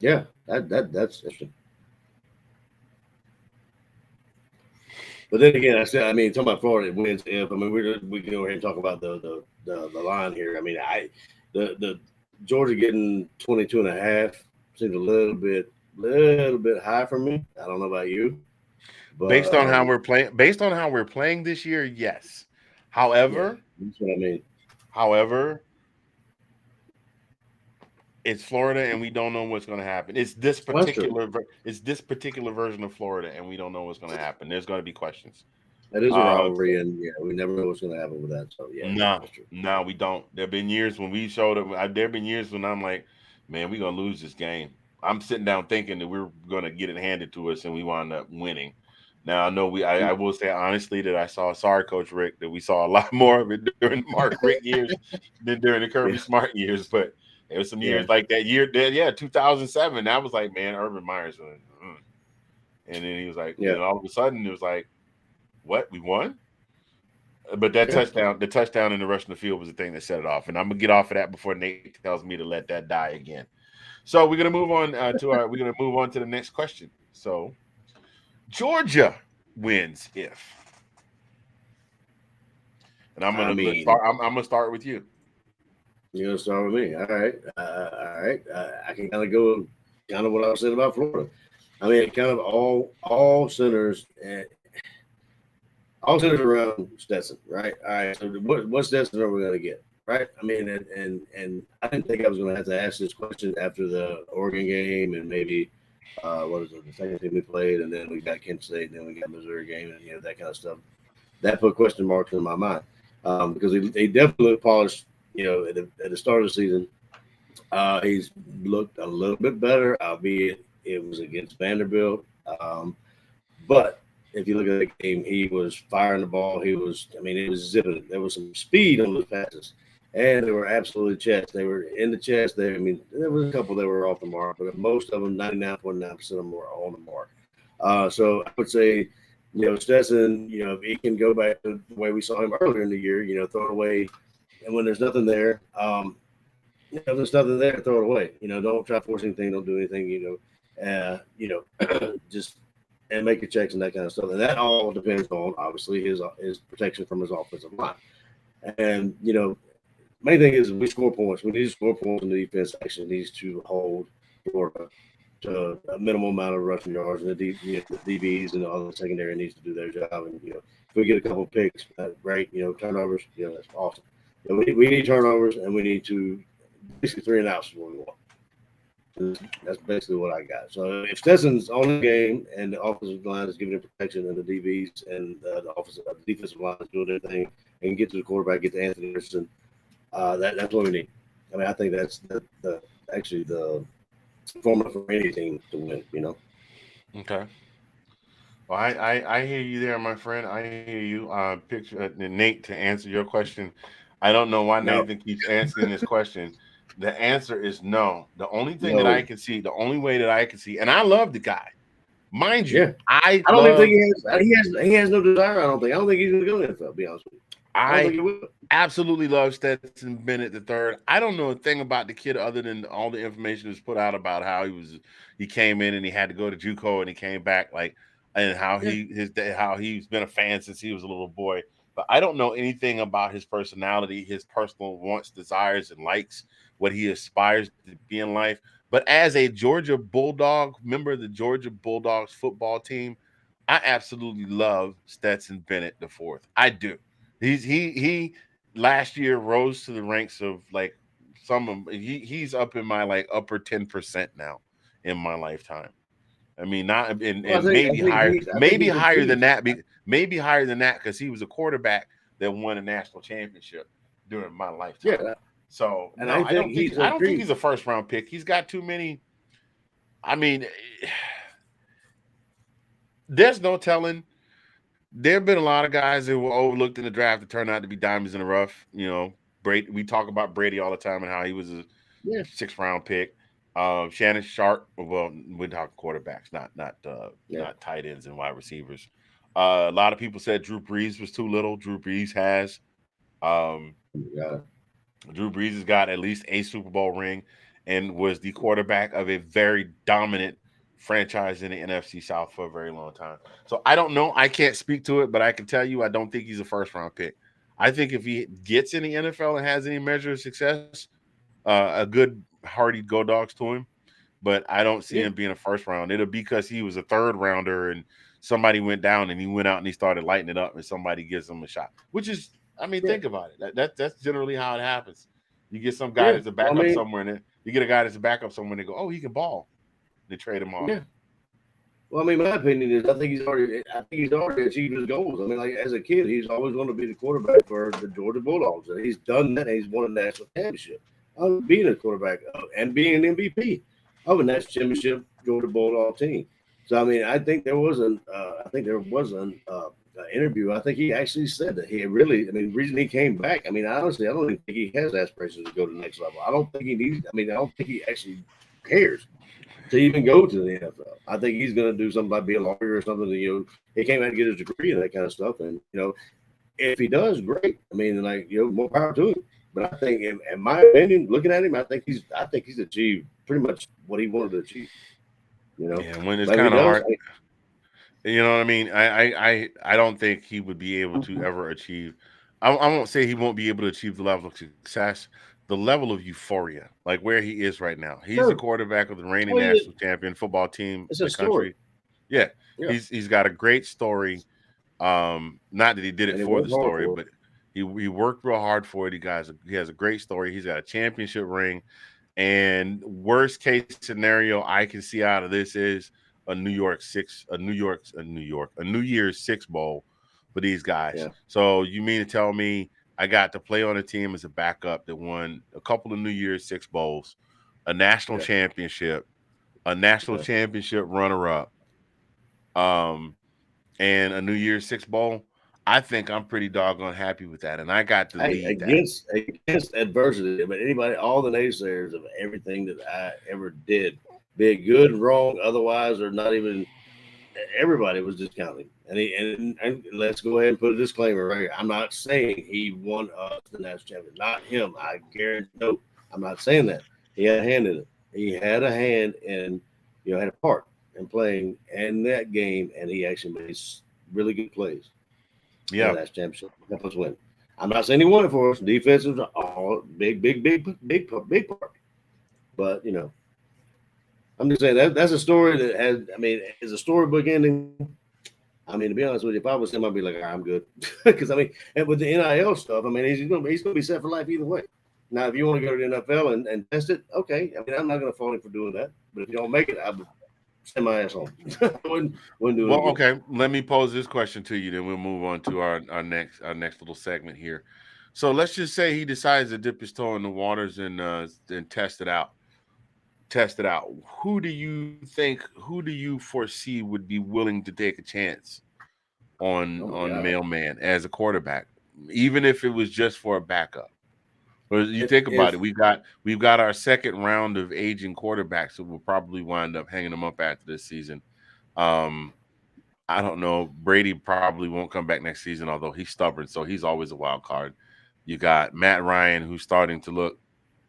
Speaker 3: yeah, that's interesting. But then again, I mean, talking about Florida wins if. I mean, we can go ahead and talk about the line here. I mean, the Georgia getting 22 and a half seems a little bit high for me. I don't know about you, but
Speaker 2: Based on how we're playing this year, yes.
Speaker 3: yeah,
Speaker 2: However,
Speaker 3: that's what I mean.
Speaker 2: however, it's Florida, and we don't know what's going to happen.
Speaker 3: Well, that's true.
Speaker 2: It's this particular version of Florida, and we don't know what's going to happen. There's going to be questions.
Speaker 3: That is a
Speaker 2: So
Speaker 3: rivalry, and yeah, we never know what's going to happen with that. So yeah,
Speaker 2: no,
Speaker 3: that's true.
Speaker 2: no, we don't. There've been years when we showed up. There've been years when I'm like, man, we're gonna lose this game. I'm sitting down thinking that we're gonna get it handed to us, and we wind up winning. Now I know I will say honestly that I saw sorry, Coach Rick, that we saw a lot more of it during the Mark Rick years than during the Kirby
Speaker 3: Yeah,
Speaker 2: Smart years. But there was some
Speaker 3: yeah,
Speaker 2: years like that year, yeah, 2007. That was like, man, Urban Meyer's, and then he was like,
Speaker 3: yeah,
Speaker 2: then all of a sudden it was like, what, we won? But that
Speaker 3: yeah.
Speaker 2: touchdown, the touchdown in the rush of the field was the thing that set it off. And I'm gonna get off of that before Nate tells me to let that die again. So we're gonna move on we're gonna move on to the next question. So Georgia wins if, and
Speaker 3: I mean,
Speaker 2: I'm gonna start with you.
Speaker 3: you're gonna start with me. All right. I can kind of go kind of what I was saying about Florida. I mean, kind of all centers around Stetson, right? All right. So what Stetson are we gonna get, right? I mean, and I didn't think I was gonna have to ask this question after the Oregon game and maybe what is it, the second team we played, and then we got Kent State, and then we got Missouri game, and you know that kind of stuff. That put question marks in my mind because he definitely looked polished. You know, at the start of the season, he's looked a little bit better, albeit it was against Vanderbilt. But if you look at the game, he was firing the ball. I mean, it was zipping it. There was some speed on those passes, and they were absolutely chest. They were in the chest there. I mean, there was a couple that were off the mark, but most of them, 99.9% of them were on the mark. So I would say, you know, Stetson, you know, if he can go back to the way we saw him earlier in the year, you know, throw it away. And when there's nothing there, you know, there's nothing there, throw it away. You know, don't try to force anything, don't do anything, you know, just and make your checks and that kind of stuff. And that all depends on obviously his protection from his offensive line. And, you know, main thing is we score points. We need to score points, and the defense actually needs to hold Florida to a minimal amount of rushing yards, and the DBs and all the secondary needs to do their job. And if we get a couple of picks, great. Turnovers, that's awesome. We need turnovers, and we need to basically 3 and outs is what we want. That's basically what I got. So if Stetson's on the game and the offensive line is giving him protection, and the DBs and the defensive line is doing their thing, and get to the quarterback, get to Anthony Richardson, that's what we need. I mean, I think that's actually the formula for any team to win.
Speaker 2: Okay. Well, I hear you there, my friend. I hear you. Picture Nate, to answer your question. I don't know why
Speaker 3: No.
Speaker 2: Nathan keeps answering this question. The answer is no. The only thing that
Speaker 3: No.
Speaker 2: I can see, the only way that I can see, and I love the guy, mind you.
Speaker 3: Yeah.
Speaker 2: I
Speaker 3: don't even think he has no desire. I don't think he's going to go to the NFL. To be honest with you, I don't think he will.
Speaker 2: Absolutely love Stetson Bennett III. I don't know a thing about the kid other than all the information that's put out about how he came in and he had to go to JUCO and he came back and how he's been a fan since he was a little boy. But I don't know anything about his personality, his personal wants, desires, and likes, what he aspires to be in life. But as a Georgia Bulldog, member of the Georgia Bulldogs football team, I absolutely love Stetson Bennett IV. I do. He last year rose to the ranks of he's up in my upper 10% now in my lifetime. I mean, not and maybe higher, maybe higher than that, because he was a quarterback that won a national championship during my lifetime. Yeah. So and no, I don't think he's a first round pick. He's got too many. I mean, there's no telling. There have been a lot of guys that were overlooked in the draft that turned out to be diamonds in the rough. Brady. We talk about Brady all the time and how he was a 6th round pick. Shannon Sharp. Well, we're talking quarterbacks, not tight ends and wide receivers. A lot of people said Drew Brees was too little. Drew Brees has. Drew Brees has got at least a Super Bowl ring and was the quarterback of a very dominant franchise in the NFC South for a very long time. So I don't know. I can't speak to it, but I can tell you I don't think he's a first-round pick. I think if he gets in the NFL and has any measure of success, a good hearty go dogs to him. But I don't see him being a first round. It'll be because he was a 3rd rounder and somebody went down and he went out and he started lighting it up and somebody gives him a shot. Which is, think about it. That's generally how it happens. You get some guy that's a backup somewhere, and then you get a guy that's a backup somewhere, and they go, "Oh, he can ball." They trade him off.
Speaker 3: Yeah. Well, my opinion is I think he's already achieved his goals. As a kid, he's always going to be the quarterback for the Georgia Bulldogs, and he's done that. And he's won a national championship, being a quarterback and being an MVP of a national championship Georgia Bulldog team. So I think there was an interview. I think he actually said that he really. The reason he came back. Honestly, I don't even think he has aspirations to go to the next level. I don't think he needs. I don't think he actually cares to even go to the NFL. I think he's going to do something like be a lawyer or something. He came out to get his degree and that kind of stuff. And if he does, great. More power to him. But I think, in my opinion, looking at him, I think he's achieved pretty much what he wanted to achieve.
Speaker 2: Yeah, when it's kind of hard. You know what I mean? I don't think he would be able to ever achieve. I won't say he won't be able to achieve the level of success, the level of euphoria, like where he is right now. He's the quarterback of the reigning national champion football team in the country. Yeah, he's got a great story. Not that he did it for the story, but he worked real hard for it. He has a great story. He's got a championship ring. And worst case scenario I can see out of this is a New Year's 6 bowl for these guys. Yeah. So you mean to tell me I got to play on a team as a backup that won a couple of New Year's 6 bowls, a national championship, a national championship runner-up, and a New Year's 6 bowl? I think I'm pretty doggone happy with that, and I got to lead
Speaker 3: against adversity. Anybody, all the naysayers of everything that I ever did, be it good, wrong, otherwise, or not even, everybody was discounting. And let's go ahead and put a disclaimer right here. I'm not saying he won us the national champion. Not him. I guarantee. No, I'm not saying that. He had a hand in it. He had a hand in, had a part in playing in that game, and he actually made really good plays. Yeah, that's championship. Help us win. I'm not saying he won it for us. Defense was all big part. But I'm just saying that's a story that has. I mean, is a storybook ending. I mean, to be honest with you, if I was him, I'd be like, I'm good, because I mean, and with the NIL stuff, I mean, he's gonna be set for life either way. Now, if you want to go to the NFL and test it, okay. I mean, I'm not gonna fault him for doing that. But if you don't make it, I would send my ass home. wouldn't do it again.
Speaker 2: Okay. Let me pose this question to you, then we'll move on to our next little segment here. So let's just say he decides to dip his toe in the waters and test it out. Who do you foresee would be willing to take a chance on the mailman as a quarterback, even if it was just for a backup? But you think about it, we've got our second round of aging quarterbacks that will probably wind up hanging them up after this season. I don't know. Brady probably won't come back next season, although he's stubborn, so he's always a wild card. You got Matt Ryan, who's starting to look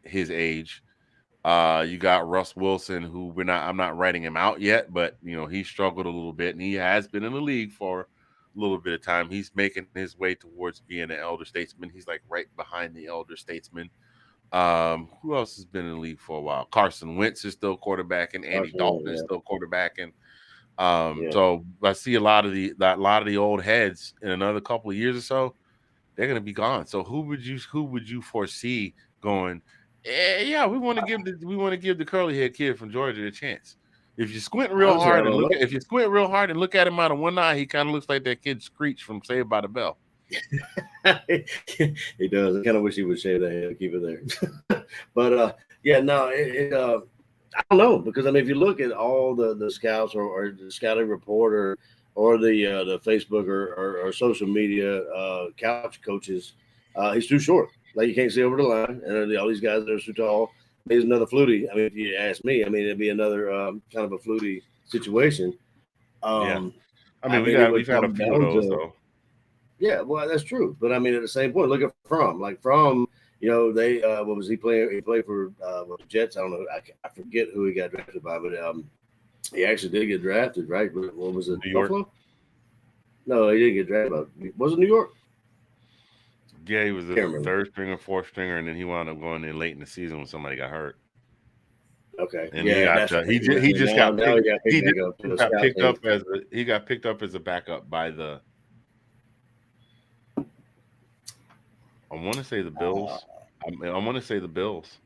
Speaker 2: his age. You got Russ Wilson, who I'm not writing him out yet, but he struggled a little bit, and he has been in the league for a little bit of time. He's making his way towards being an elder statesman. He's like right behind the elder statesman. Who else has been in the league for a while? Carson Wentz is still quarterbacking. Andy Dalton is still quarterbacking. So I see a lot of the old heads in another couple of years or so, they're going to be gone. So who would you foresee going? Yeah, we want to give the curly head kid from Georgia a chance. If you squint real hard and look at him out of one eye, he kind of looks like that kid Screech from Saved by the Bell.
Speaker 3: He does. I kind of wish he would shave that head and keep it there. But I don't know, because I mean, if you look at all the scouts or the scouting report or the Facebook or social media couch coaches, he's too short. Like, you can't see over the line, and all these guys that are too tall. He's another Flutie. I mean, if you ask me, I mean, it'd be another kind of a Flutie situation.
Speaker 2: I mean, we've had a few of those though.
Speaker 3: Yeah, well, that's true. But I mean, at the same point, look at Fromm. Like Fromm, they what was he playing? He played for the Jets. I don't know. I forget who he got drafted by, but he actually did get drafted, right? What was it?
Speaker 2: New York?
Speaker 3: Buffalo? No, he didn't get drafted. Was it New York?
Speaker 2: Yeah, he was the third stringer, fourth stringer, and then he wound up going in late in the season when somebody got hurt.
Speaker 3: Okay,
Speaker 2: and he got picked up as a backup by the. I want to say the Bills. I want to say the Bills.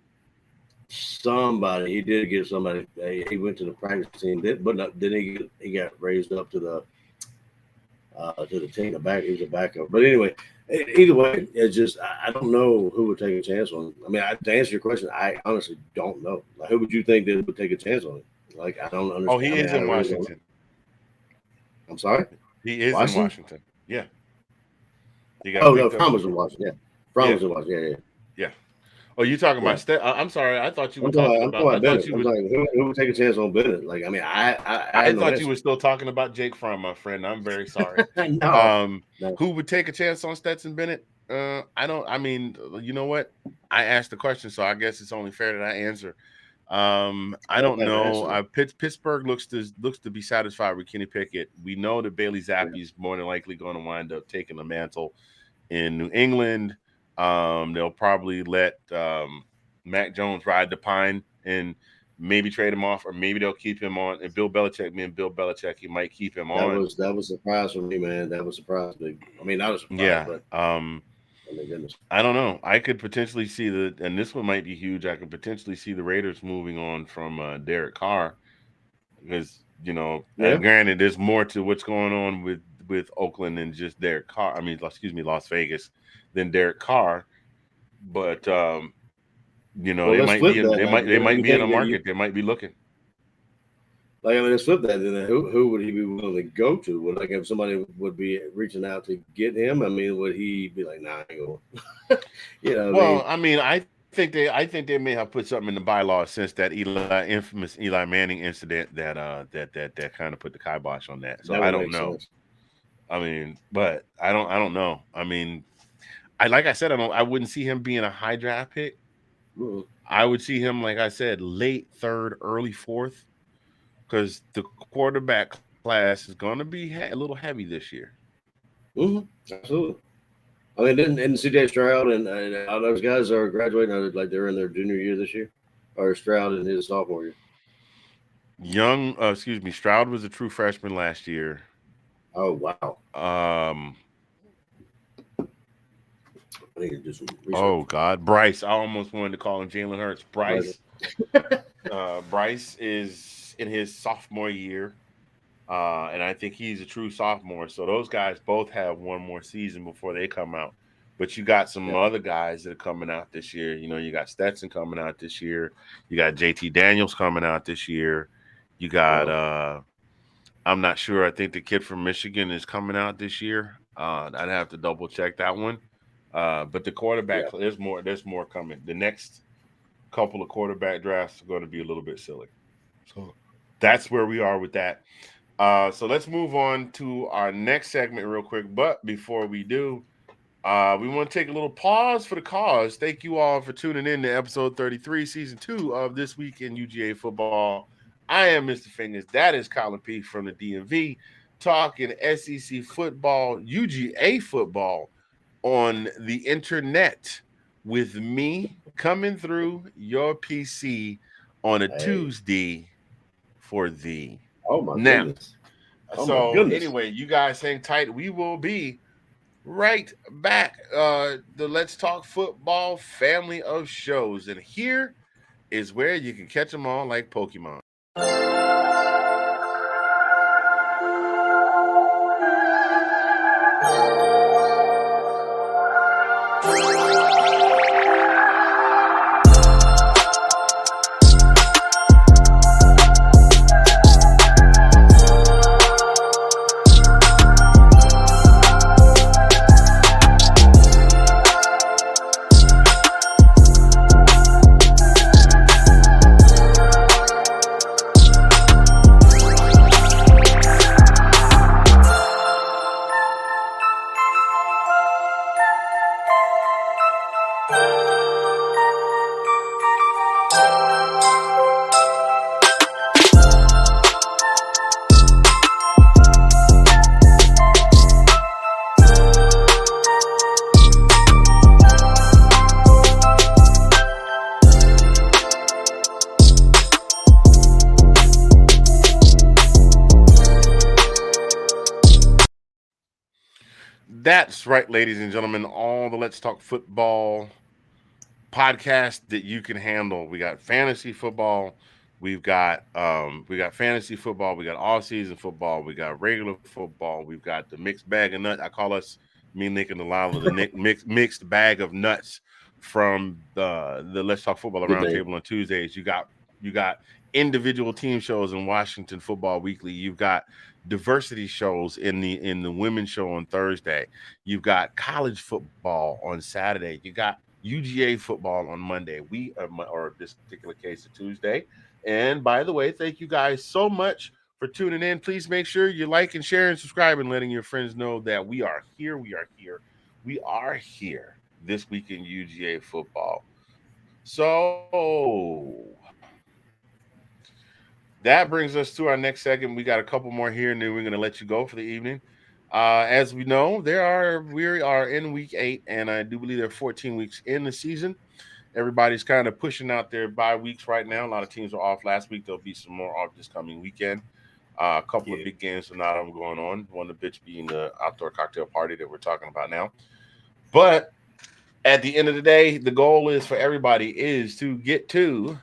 Speaker 3: Somebody, he did get somebody. He went to the practice team, but then he got raised up to the team. He was a backup. But anyway, either way, it's just I don't know who would take a chance on. I mean, to answer your question, I honestly don't know. Like, who would you think that would take a chance on it? Like, I don't understand.
Speaker 2: Oh, he is in Washington.
Speaker 3: I'm sorry.
Speaker 2: He is in Washington. Yeah.
Speaker 3: No, Fromm was in Washington. Yeah. Fromm was in Washington. Yeah.
Speaker 2: Oh, you talking about I'm sorry. I thought you were talking about
Speaker 3: Bennett. Who would take a chance on Bennett? Like, I mean,
Speaker 2: I thought you were still talking about Jake Fromm, my friend. I'm very sorry.
Speaker 3: No.
Speaker 2: Who would take a chance on Stetson Bennett? I mean, you know what? I asked the question, so I guess it's only fair that I answer. I don't know. Pittsburgh looks to be satisfied with Kenny Pickett. We know that Bailey Zappi is more than likely going to wind up taking the mantle in New England. They'll probably let Mac Jones ride the pine and maybe trade him off, or maybe they'll keep him on. And Bill Belichick, he might keep him on.
Speaker 3: That was a surprise for me, man. That was a surprise. I mean, not a surprise, but oh my goodness.
Speaker 2: I don't know. I could potentially see and this one might be huge. I could potentially see the Raiders moving on from Derek Carr, because granted, there's more to what's going on with Oakland than just Derek Carr. I mean, Las Vegas than Derek Carr, but they might be in a market. They might be looking.
Speaker 3: Like, I mean, let's flip that. Then who would he be willing to go to? Would, like, if somebody would be reaching out to get him, I mean, would he be like, nah, I ain't going?
Speaker 2: Well, I mean, I think they may have put something in the bylaws since that infamous Eli Manning incident that kind of put the kibosh on that. So I don't know. Sense. I mean, but I don't know. I mean, like I said, I wouldn't see him being a high draft pick.
Speaker 3: Mm-hmm.
Speaker 2: I would see him, like I said, late third, early fourth, because the quarterback class is going to be a little heavy this year.
Speaker 3: Mm-hmm. Absolutely. I mean, didn't C.J. Stroud and all those guys are graduating, like they're in their junior year this year, or Stroud in his sophomore year?
Speaker 2: Stroud was a true freshman last year.
Speaker 3: Oh wow!
Speaker 2: Um,
Speaker 3: I need to do some research.
Speaker 2: oh God, Bryce. I almost wanted to call him Jalen Hurts. Bryce is in his sophomore year, and I think he's a true sophomore. So those guys both have one more season before they come out. But you got some
Speaker 3: Yeah.
Speaker 2: other guys that are coming out this year. You know, you got Stetson coming out this year. You got JT Daniels coming out this year. You got
Speaker 3: Well,
Speaker 2: I'm not sure. I think the kid from Michigan is coming out this year. I'd have to double check that one. But the quarterback,
Speaker 3: yeah.
Speaker 2: There's more coming. The next couple of quarterback drafts are going to be a little bit silly. So that's where we are with that. So let's move on to our next segment real quick. But before we do, we want to take a little pause for the cause. Thank you all for tuning in to episode 33, season 2 of This Week in UGA Football. I am Mr. Fingers. That is Collin P from the DMV, talking SEC football, UGA football on the internet with me coming through your PC on a
Speaker 3: Hey.
Speaker 2: Tuesday for thee.
Speaker 3: Oh my
Speaker 2: Now,
Speaker 3: goodness. Oh my
Speaker 2: so
Speaker 3: goodness.
Speaker 2: anyway, you guys hang tight. We will be right back. The Let's Talk Football family of shows. And here is where you can catch them all like Pokemon. That's right, ladies and gentlemen. All the Let's Talk Football podcast that you can handle. We got fantasy football. We got fantasy football. We got all season football. We got regular football. We've got the mixed bag of nuts. I call us me and Nick and Delilah the mixed bag of nuts from the Let's Talk Football
Speaker 3: Good name.
Speaker 2: Roundtable on Tuesdays. You got individual team shows in Washington Football Weekly. You've got diversity shows in the women's show on Thursday. You've got college football on Saturday. You got UGA football on Monday. Or this particular case, a Tuesday. And by the way, thank you guys so much for tuning in. Please make sure you like and share and subscribe and letting your friends know that we are here. We are here. We are here this week in UGA football. So that brings us to our next segment. We got a couple more here, and then we're going to let you go for the evening. As we know, we are in week 8, and I do believe there are 14 weeks in the season. Everybody's kind of pushing out their bye weeks right now. A lot of teams are off last week. There'll be some more off this coming weekend. A couple of big games tonight I'm going on. One of which being the outdoor cocktail party that we're talking about now. But at the end of the day, the goal is for everybody is to get to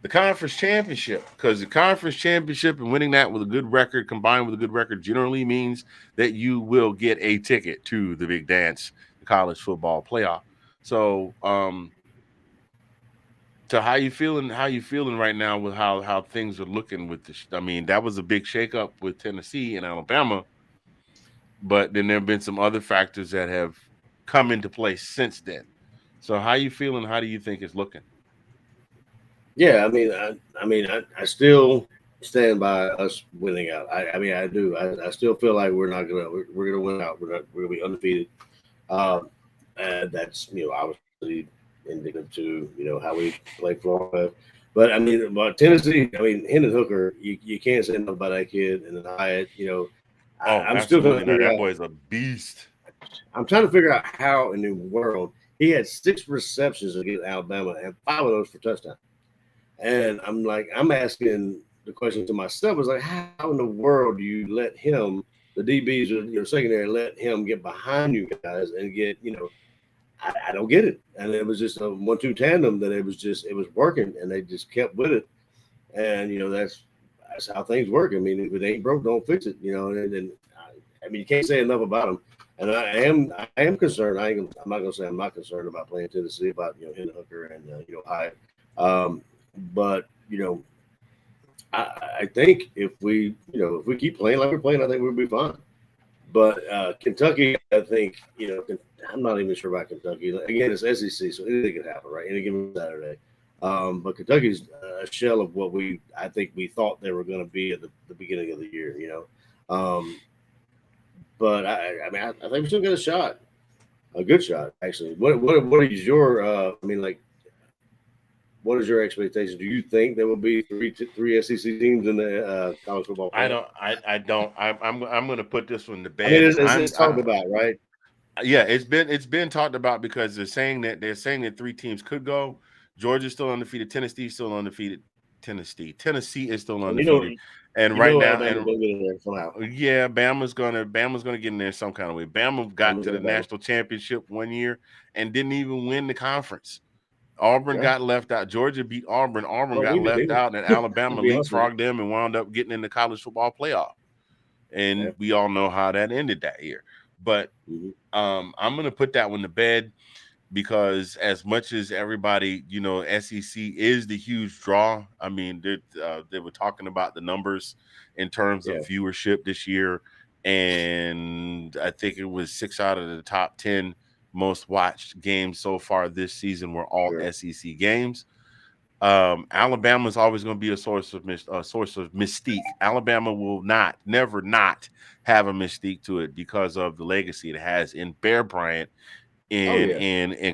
Speaker 2: the conference championship, because the conference championship and winning that with a good record combined with a good record generally means that you will get a ticket to the big dance, the college football playoff. So, how you feeling right now with how things are looking with this? I mean, that was a big shakeup with Tennessee and Alabama, but then there have been some other factors that have come into place since then. So how you feeling? How do you think it's looking?
Speaker 3: Yeah, I still stand by us winning out. I do. I still feel like we're gonna win out. We're gonna be undefeated. And that's obviously indicative to how we play Florida. But Tennessee. Hendon Hooker. You can't say nothing about that kid and the Hyatt. I'm still trying to figure
Speaker 2: that
Speaker 3: out.
Speaker 2: boy is a beast.
Speaker 3: I'm trying to figure out how in the world he had 6 receptions against Alabama and 5 of those for touchdown. And I'm asking the question to myself, is like, how in the world do you let him, the DBs or your secondary, let him get behind you guys and get, I don't get it. And it was just a 1-2 tandem that it was working, and they just kept with it. And that's how things work. I mean, if it ain't broke, don't fix it. And I mean, you can't say enough about him. And I am concerned. I'm not gonna say I'm not concerned about playing Tennessee, about hitting Hooker and Hyatt. But I think if we keep playing like we're playing, I think we'll be fine. But Kentucky, I think I'm not even sure about Kentucky. Again, it's SEC, so anything can happen, right? Any given Saturday. But Kentucky's a shell of what I think we thought they were going to be at the beginning of the year. But I mean, I think we still got a shot, a good shot, actually. What is your what is your expectation? Do you think there will be three SEC teams in the college football playoff?
Speaker 2: I don't. I'm going to put this one to bed.
Speaker 3: I mean, it's talked about, right?
Speaker 2: Yeah, it's been talked about because they're saying that 3 teams could go. Georgia's still undefeated. Tennessee's still undefeated. Tennessee is still undefeated. And right now, yeah, Bama's gonna get in there some kind of way. Bama got to the national championship one year and didn't even win the conference. Auburn got left out. Georgia beat Auburn. Auburn got left out, and Alabama leapfrogged them and wound up getting in the college football playoff. And we all know how that ended that year. But I'm going to put that one to bed because as much as everybody, SEC is the huge draw. I mean, they were talking about the numbers in terms of viewership this year. And I think it was 6 out of the top 10 most watched games so far this season were all SEC games. Alabama is always going to be a source of mystique. Alabama will never not have a mystique to it because of the legacy it has in Bear Bryant, I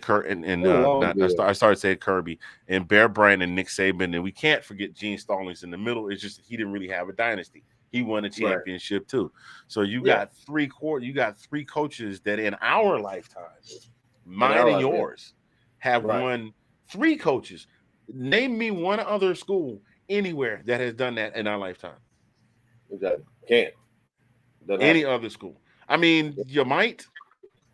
Speaker 2: started saying Kirby and Bear Bryant and Nick Saban, and we can't forget Gene Stallings in the middle. It's just he didn't really have a dynasty. He won a championship too. So you got three coaches that in our lifetime, mine and yours, have won 3 coaches. Name me one other school anywhere that has done that in our lifetime.
Speaker 3: Exactly. Can't.
Speaker 2: Any other school. I mean, you might.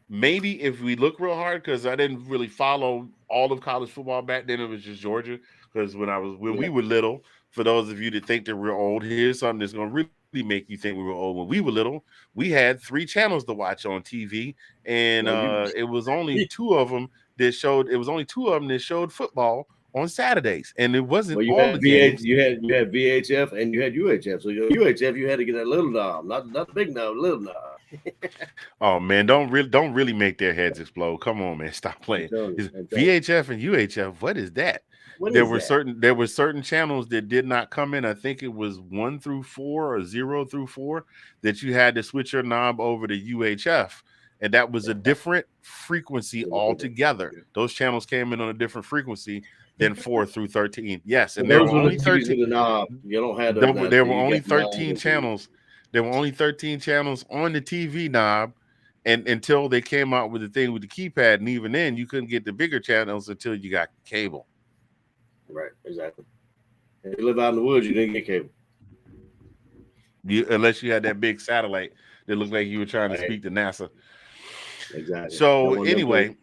Speaker 2: Maybe if we look real hard, because I didn't really follow all of college football back then. It was just Georgia. Because when we were little, for those of you that think that we're old, here's something that's going to really make you think we were old. When we were little, we had 3 channels to watch on TV, and it was only 2 of them that showed. It was only 2 of them that showed football on Saturdays, and it wasn't all the games.
Speaker 3: You had VHF and you had UHF. So UHF, you had to get that little knob, not the big knob, little knob.
Speaker 2: Oh man, don't really make their heads explode. Come on, man, stop playing. VHF and UHF, what is that? There were certain channels that did not come in. I think it was 1 through 4 or 0 through 4 that you had to switch your knob over to UHF. And that was a different frequency altogether. Those channels came in on a different frequency than 4 through 13. Yes, and there were only 13. You don't have there were only 13 channels. There were only 13 channels on the TV knob, and until they came out with the thing with the keypad, and even then, you couldn't get the bigger channels until you got cable.
Speaker 3: Right, exactly. If you live out in the woods, you didn't get cable.
Speaker 2: Unless you had that big satellite that looked like you were trying to speak to NASA.
Speaker 3: Exactly.
Speaker 2: So anyway,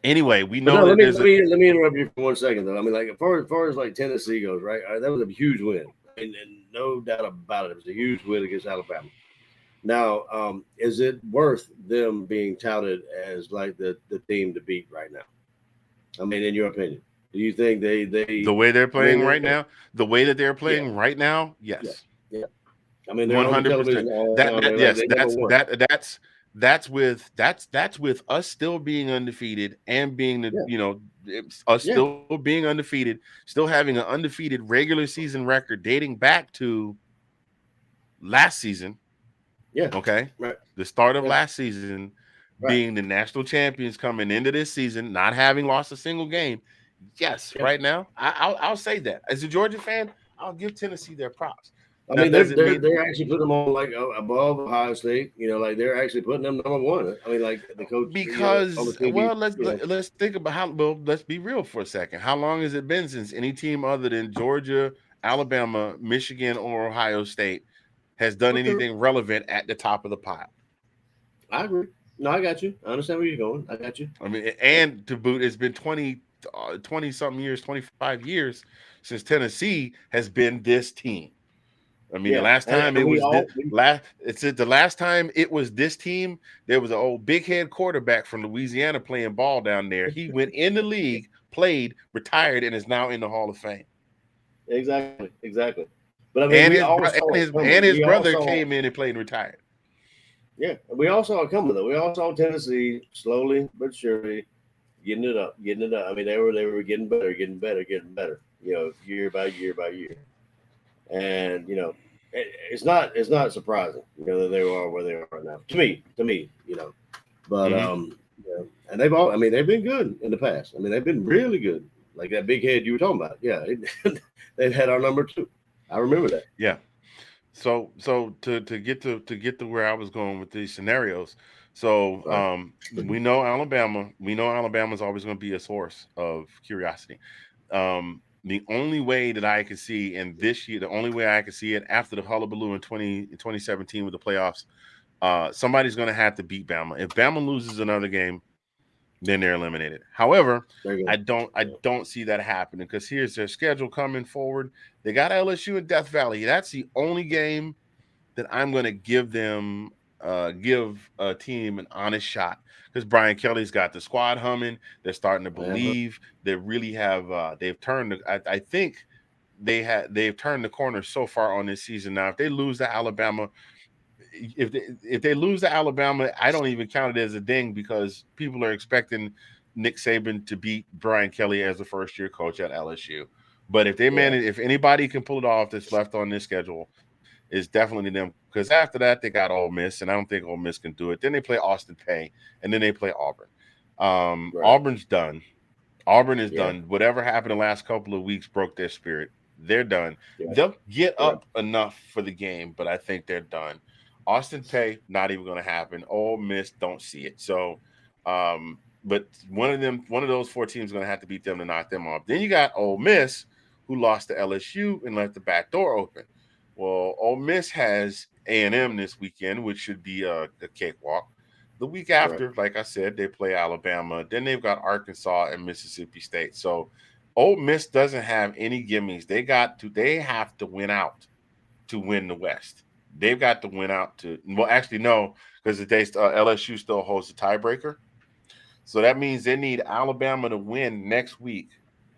Speaker 2: we know
Speaker 3: let me interrupt you for 1 second though. I mean, like as far as like Tennessee goes, right? That was a huge win, and no doubt about it. It was a huge win against Alabama. Now, is it worth them being touted as like the team to beat right now? I mean, in your opinion, do you think they
Speaker 2: the way they're playing right now, the way that they're playing right now? Yes.
Speaker 3: Yeah. I mean, 100%.
Speaker 2: That's with us still being undefeated and being still being undefeated, still having an undefeated regular season record dating back to last season.
Speaker 3: Yeah.
Speaker 2: Okay.
Speaker 3: Right.
Speaker 2: The start of last season, being the national champions coming into this season, not having lost a single game. Yes. Right now, I'll say that as a Georgia fan, I'll give Tennessee their props.
Speaker 3: I
Speaker 2: Now,
Speaker 3: mean,
Speaker 2: does it mean
Speaker 3: they're actually putting them on like above Ohio State. You know, like they're actually putting them number one. I mean, like the coach, on the
Speaker 2: because
Speaker 3: TV.
Speaker 2: let's think about how well. Let's be real for a second. How long has it been since any team other than Georgia, Alabama, Michigan, or Ohio State has done
Speaker 3: Okay.
Speaker 2: anything relevant at the top of the pile?
Speaker 3: I agree. No, I got you. I understand where you're going. I got you.
Speaker 2: I mean, and to boot, it's been 20 something years, 25 years since Tennessee has been this team. I mean, the
Speaker 3: Yeah,
Speaker 2: last time
Speaker 3: and
Speaker 2: it
Speaker 3: we
Speaker 2: was
Speaker 3: all
Speaker 2: the last time it was this team, there was an old big head quarterback from Louisiana playing ball down there. He went in the league, played, retired, and is now in the Hall of Fame.
Speaker 3: exactly. But I mean,
Speaker 2: And
Speaker 3: we all saw it coming.
Speaker 2: his
Speaker 3: We all
Speaker 2: brother
Speaker 3: saw,
Speaker 2: came in and played and retired.
Speaker 3: yeah, we all saw it coming though. We all saw Tennessee slowly but surely getting it up. I mean, they were getting better. You know, year by year. And it's not surprising, that they are where they are now. To me, But and they've been good in the past. I mean, they've been really good. Like that big head you were talking about. Yeah, they've had our number 2. I remember that.
Speaker 2: Yeah. So to get to where I was going with these scenarios. So we know Alabama's always going to be a source of curiosity. The only way that I could see in this year, the only way I could see it after the hullabaloo in 2017 with the playoffs, somebody's going to have to beat Bama. If Bama loses another game, then they're eliminated. However, I don't see that happening because here's their schedule coming forward. They got LSU in Death Valley. That's the only game that I'm going to give them, give a team an honest shot because Brian Kelly's got the squad humming. They're starting to believe. They really have. They've turned. I think they've turned the corner so far on this season. Now, if they lose to Alabama, if they lose to Alabama, I don't even count it as a ding because people are expecting Nick Saban to beat Brian Kelly as the first-year coach at LSU. But if they manage, if anybody can pull it off that's left on this schedule, it's definitely them. Because after that, they got Ole Miss, and I don't think Ole Miss can do it. Then they play Austin Peay, and then they play Auburn. Auburn's done. Auburn is done. Whatever happened the last couple of weeks broke their spirit. They're done. Yeah. They'll get up enough for the game, but I think they're done. Austin Peay, not even going to happen. Ole Miss, don't see it. So, but one of those 4 teams is going to have to beat them to knock them off. Then you got Ole Miss, who lost to LSU and left the back door open. Well, Ole Miss has A&M this weekend, which should be a cakewalk. The week after, like I said, they play Alabama. Then they've got Arkansas and Mississippi State. So Ole Miss doesn't have any gimmies. They have to win out to win the West. They've got to win out to – well, actually, no, because LSU still holds the tiebreaker. So that means they need Alabama to win next week.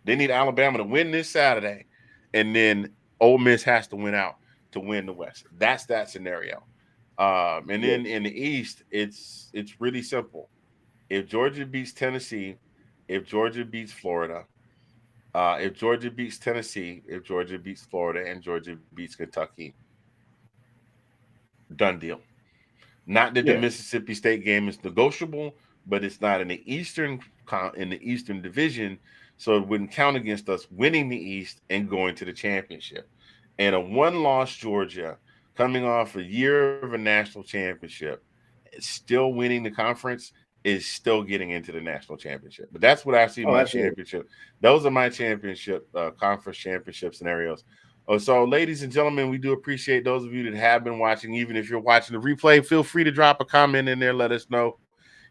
Speaker 2: They need Alabama to win this Saturday, and then Ole Miss has to win out to win the West. That's that scenario. And then in the East, it's really simple. If Georgia beats Tennessee, if Georgia beats Florida, if Georgia beats Tennessee, if Georgia beats Florida, and Georgia beats Kentucky, done deal. Not that the Mississippi State game is negotiable, but it's not in the Eastern Division, so it wouldn't count against us winning the East and going to the championship. And a one-loss Georgia coming off a year of a national championship, still winning the conference is still getting into the national championship. But that's what I see championship. Those are my championship, conference championship scenarios. So, ladies and gentlemen, we do appreciate those of you that have been watching. Even if you're watching the replay, feel free to drop a comment in there. Let us know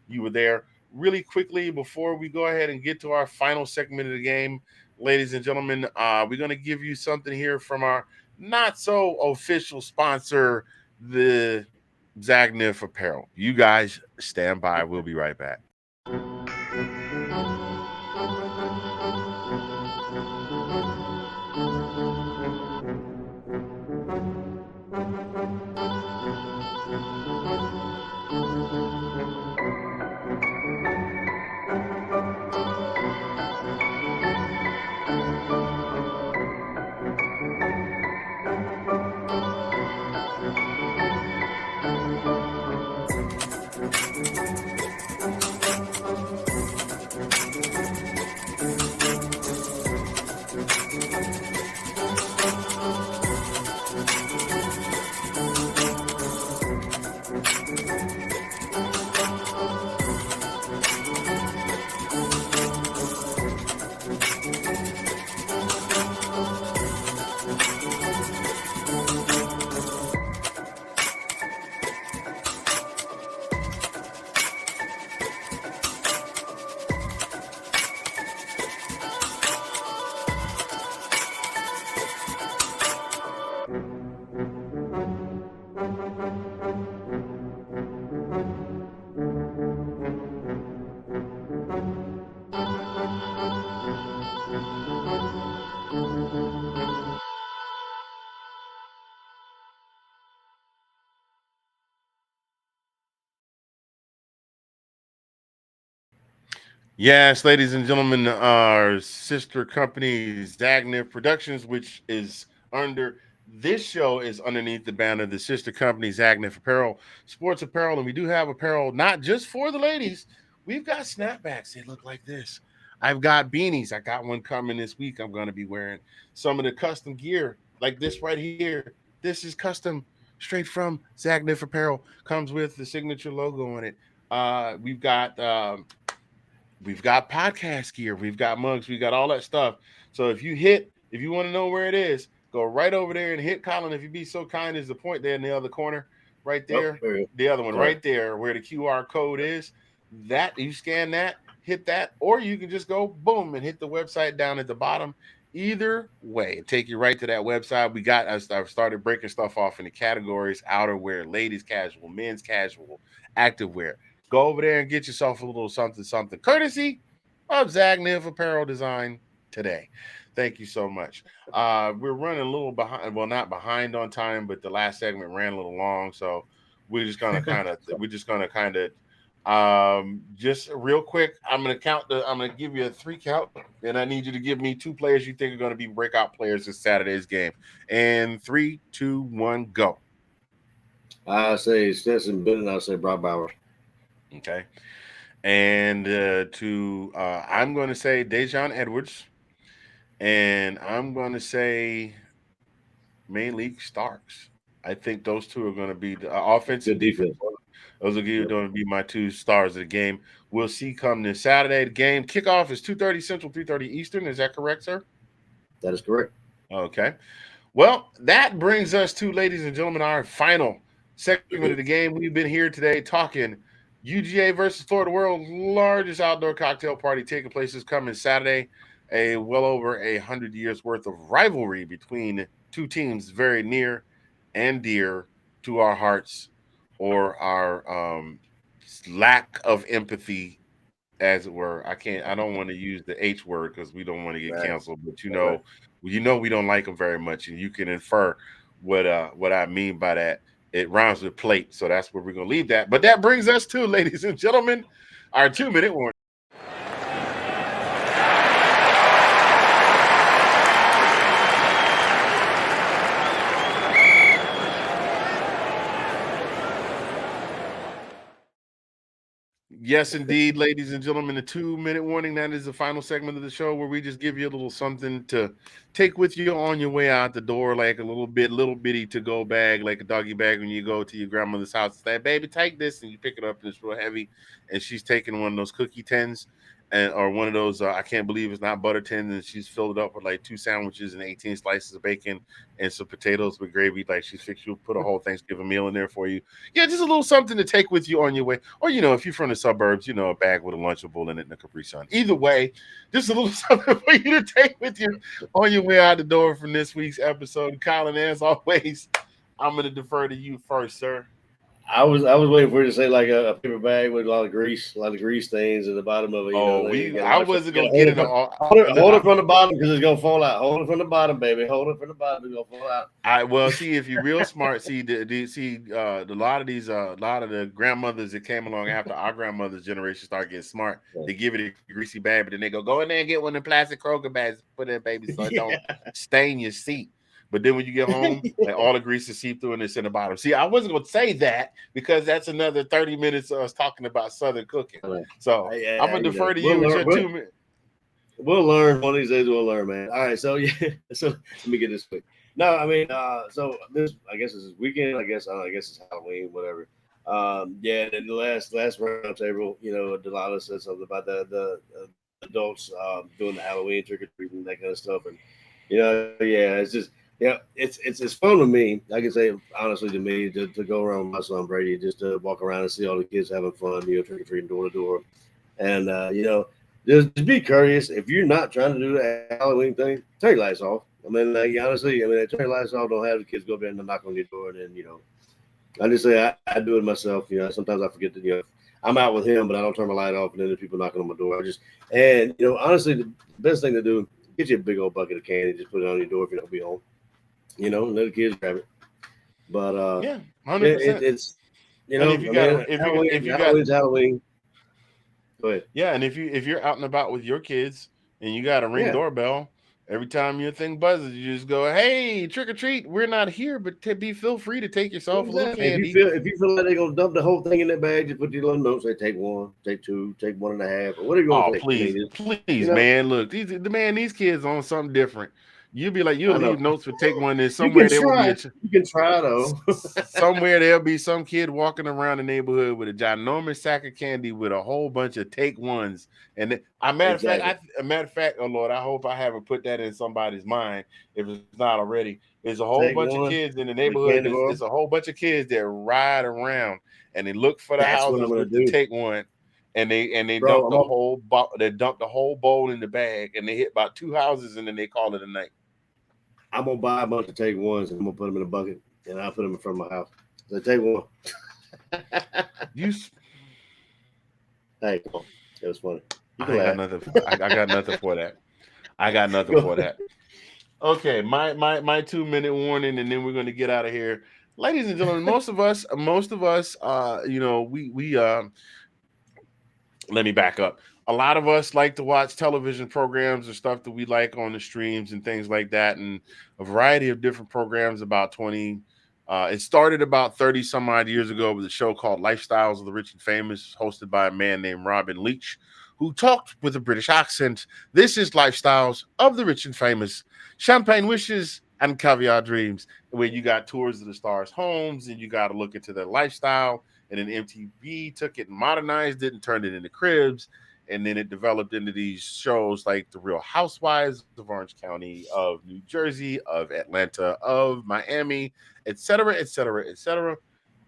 Speaker 2: you were there. Really quickly, before we go ahead and get to our final segment of the game, ladies and gentlemen, we're going to give you something here from our not-so-official sponsor, the Zagnif Apparel. You guys stand by. We'll be right back. Yes, ladies and gentlemen, our sister company, Zagnif Productions, which is under this show, is underneath the banner of the sister company, Zagnif Apparel, Sports Apparel. And we do have apparel not just for the ladies. We've got snapbacks. They look like this. I've got beanies. I got one coming this week. I'm going to be wearing some of the custom gear like this right here. This is custom straight from Zagnif Apparel. Comes with the signature logo on it. We've got podcast gear, we've got mugs, we got all that stuff. So if you want to know where it is, go right over there and hit Colin. If you be so kind as to point there in the other corner, right there, the other one right there where the QR code is. That you scan that, hit that, or you can just go boom and hit the website down at the bottom. Either way, take you right to that website. I've started breaking stuff off into categories: outerwear, ladies casual, men's casual, activewear. Go over there and get yourself a little something, something, courtesy of Zagnif Apparel Design today. Thank you so much. We're running a little behind, well, not behind on time, but the last segment ran a little long, so just real quick. I'm gonna give you a 3 count, and I need you to give me 2 players you think are going to be breakout players in Saturday's game. And 3, 2, 1, go.
Speaker 3: I say Stetson, Bennett. I say Brock Bowers.
Speaker 2: Okay. And I'm going to say Dejon Edwards, and I'm going to say mainly Starks. I think those two are going to be the offensive
Speaker 3: defense.
Speaker 2: Those are going to be my 2 stars of the game. We'll see come this Saturday. The game kickoff is 2:30 Central, 3:30 Eastern. Is that correct, sir?
Speaker 3: That is correct.
Speaker 2: Okay. Well, that brings us to, ladies and gentlemen, our final segment of the game. We've been here today talking UGA versus Florida, world's largest outdoor cocktail party taking place this coming Saturday. A well over 100 years worth of rivalry between 2 teams very near and dear to our hearts, or our lack of empathy, as it were. I don't want to use the H word because we don't want to get canceled, but we don't like them very much, and you can infer what I mean by that. It rhymes with plate, so that's where we're gonna leave that. But that brings us to, ladies and gentlemen, our 2-minute warning. Yes, indeed, ladies and gentlemen, the 2-minute warning. That is the final segment of the show where we just give you a little something to take with you on your way out the door, like a little bitty to-go bag, like a doggy bag when you go to your grandmother's house. It's like, baby, take this, and you pick it up, and it's real heavy, and she's taking one of those cookie tins, or one of those, I can't believe it's not butter tins, and she's filled it up with like 2 sandwiches and 18 slices of bacon and some potatoes with gravy. Like she'll put a whole Thanksgiving meal in there for you. Yeah, just a little something to take with you on your way. Or, if you're from the suburbs, a bag with a Lunchable in it and a Capri Sun. Either way, just a little something for you to take with you on your way out the door from this week's episode. Colin, as always, I'm going to defer to you first, sir.
Speaker 3: I was waiting for you to say like a paper bag with a lot of grease stains at the bottom of it.
Speaker 2: I wasn't gonna get it all.
Speaker 3: Hold it from the bottom because it's gonna fall out. Hold it from the bottom, baby. Hold it from the bottom. It's gonna fall out.
Speaker 2: See, if you're real smart, a lot of the grandmothers that came along after our grandmother's generation start getting smart. They give it a greasy bag, but then they go in there and get one of the plastic Kroger bags, put it in, baby, so it don't stain your seat. But then when you get home, like, all the grease is seep through and it's in the bottom. See, I wasn't going to say that because that's another 30 minutes of us talking about Southern cooking. So I'm going to defer to you with your 2 minutes.
Speaker 3: We'll learn. One of these days we'll learn, man. All right. So, so let me get this quick. No, I mean, so this, I guess this is weekend. I guess it's Halloween, whatever. The last round table, Delilah said something about the adults doing the Halloween trick-or-treating, that kind of stuff. And, it's just, it's fun with me. I can say honestly to me to go around with my son Brady, just to walk around and see all the kids having fun, trick or treating door to door, and just be courteous. If you're not trying to do the Halloween thing, turn your lights off. I mean, honestly, turn your lights off. Don't have the kids go there and knock on your door, and then I just say I do it myself. Sometimes I forget that I'm out with him, but I don't turn my light off, and then there's people knocking on my door. Honestly, the best thing to do, get you a big old bucket of candy, just put it on your door if you don't be home. Let the kids grab it. But
Speaker 2: 100%.
Speaker 3: It's Halloween. Go ahead.
Speaker 2: Yeah, and if you're out and about with your kids and you got a ring doorbell, every time your thing buzzes, you just go, "Hey, trick or treat! We're not here, but feel free to take yourself a little
Speaker 3: Exactly.
Speaker 2: candy."
Speaker 3: If you feel like they're gonna dump the whole thing in that bag, just put your little note, say take one, take two, take 1.5, or whatever you want
Speaker 2: Oh,
Speaker 3: to take. I
Speaker 2: please,
Speaker 3: mean,
Speaker 2: please, man! Look, these kids on something different. You'll
Speaker 3: I know.
Speaker 2: leave notes for take one. And
Speaker 3: You can
Speaker 2: somewhere there will be
Speaker 3: try. You can try though.
Speaker 2: somewhere there'll be some kid walking around the neighborhood with a ginormous sack of candy with a whole bunch of take ones. And
Speaker 3: Exactly.
Speaker 2: a matter of fact, oh Lord, I hope I haven't put that in somebody's mind if it's not already. There's a whole
Speaker 3: Take
Speaker 2: bunch of
Speaker 3: one.
Speaker 2: kids in the
Speaker 3: The
Speaker 2: neighborhood.
Speaker 3: candy bar.
Speaker 2: There's a whole bunch of kids that ride around and they look for the
Speaker 3: That's what I'm
Speaker 2: houses
Speaker 3: gonna
Speaker 2: with the
Speaker 3: do,
Speaker 2: take one, and they
Speaker 3: bro.
Speaker 2: dump they dump the whole bowl in the bag, and they hit about 2 houses, and then they call it a night.
Speaker 3: I'm gonna buy a bunch of take ones and I'm gonna put them in a bucket and I'll put them in front of my house. So take one.
Speaker 2: You
Speaker 3: Hey, come on. It was funny. You
Speaker 2: I
Speaker 3: can
Speaker 2: got
Speaker 3: laugh.
Speaker 2: nothing. I got nothing for that. I got nothing
Speaker 3: Go
Speaker 2: for
Speaker 3: ahead.
Speaker 2: that. Okay, my 2-minute warning, and then we're going to get out of here, ladies and gentlemen. Most of us, we let me back up. A lot of us like to watch television programs and stuff that we like on the streams and things like that, and a variety of different programs. About 20. It started about 30 some odd years ago with a show called Lifestyles of the Rich and Famous, hosted by a man named Robin Leach, who talked with a British accent. This is Lifestyles of the Rich and Famous, Champagne Wishes and Caviar Dreams, where you got tours of the stars' homes and you got to look into their lifestyle. And then MTV took it and modernized it and turned it into cribs. And then it developed into these shows like The Real Housewives of Orange County, of New Jersey, of Atlanta, of Miami, et cetera, et cetera, et cetera.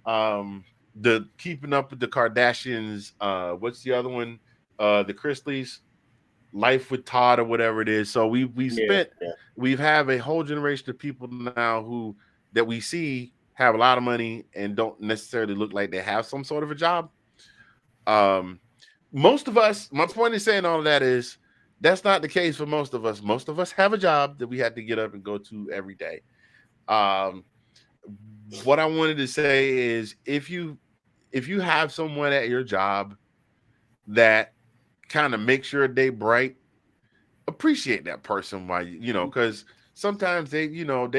Speaker 2: The Keeping Up with the Kardashians. What's the other one? The Chrisleys, Life with Todd, or whatever it is. So
Speaker 3: Yeah.
Speaker 2: we've have a whole generation of people now who that we see have a lot of money and don't necessarily look like they have some sort of a job. Most of us, my point in saying all of that is that's not the case for most of us. Most of us have a job that we have to get up and go to every day. Um, what I wanted to say is if you have someone at your job that kind of makes your day bright, appreciate that person while because sometimes they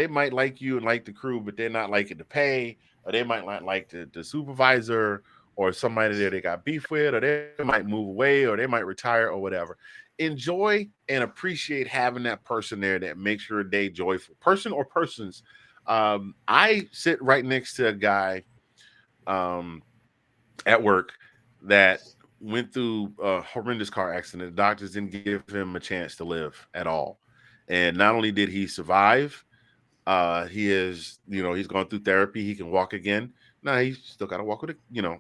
Speaker 2: might like you and like the crew, but they're not liking the pay, or they might not like the supervisor or somebody there they got beef with, or they might move away, or they might retire or whatever. Enjoy and appreciate having that person there that makes your day joyful, person or persons. I sit right next to a guy at work that went through a horrendous car accident. The doctors didn't give him a chance to live at all. And not only did he survive, he is, he's gone through therapy. He can walk again. Now he's still got to walk with it.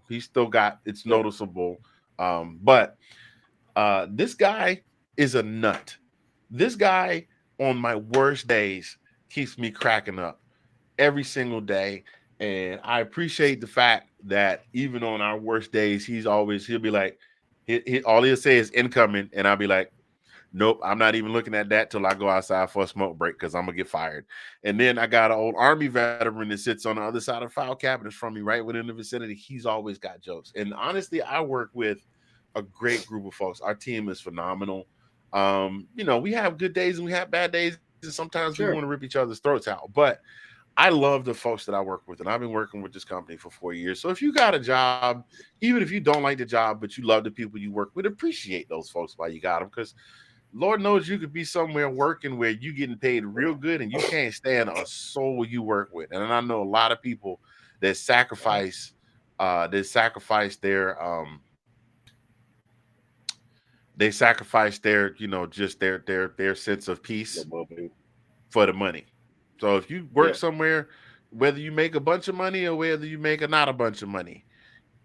Speaker 2: He's still got, it's
Speaker 3: Yeah.
Speaker 2: noticeable. But this guy is a nut. This guy on my worst days keeps me cracking up every single day. And I appreciate the fact that even on our worst days, he'll be like, all he'll say is incoming. And I'll be like, nope, I'm not even looking at that till I go outside for a smoke break because I'm going to get fired. And then I got an old Army veteran that sits on the other side of the file cabinets from me right within the vicinity. He's always got jokes. And honestly, I work with a great group of folks. Our team is phenomenal. We have good days and we have bad days. And sometimes we
Speaker 3: Sure.
Speaker 2: want to rip each other's throats out. But I love the folks that I work with, and I've been working with this company for 4 years. So if you got a job, even if you don't like the job, but you love the people you work with, appreciate those folks while you got them, because Lord knows you could be somewhere working where you getting paid real good and you can't stand a soul you work with. And I know a lot of people that sacrifice their just their sense of peace for the money. So if you work somewhere, whether you make a bunch of money or whether you make not a bunch of money,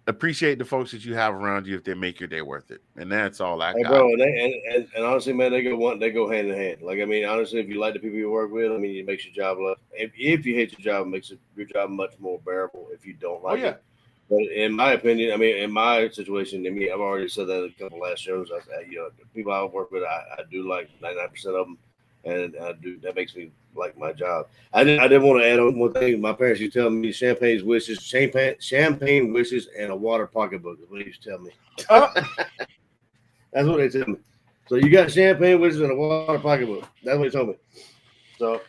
Speaker 2: appreciate the folks that you have around you if they make your day worth it. And that's all I
Speaker 3: Hey,
Speaker 2: got.
Speaker 3: bro, and honestly, man, they go hand in hand. Like, I mean, honestly, if you like the people you work with, I mean, it makes your job less. If you hate your job, it makes your job much more bearable. If you don't like it, but in my opinion, I mean, in my situation, I mean, I've already said that in a couple last shows. The people I work with, I do like 99% of them, and I do that makes me like my job. I did want to add on one thing. My parents used to tell me champagne wishes, and a water pocketbook is what they used to tell me. That's what they tell me. So you got champagne whiskey in a water pocketbook. That's what they told me. So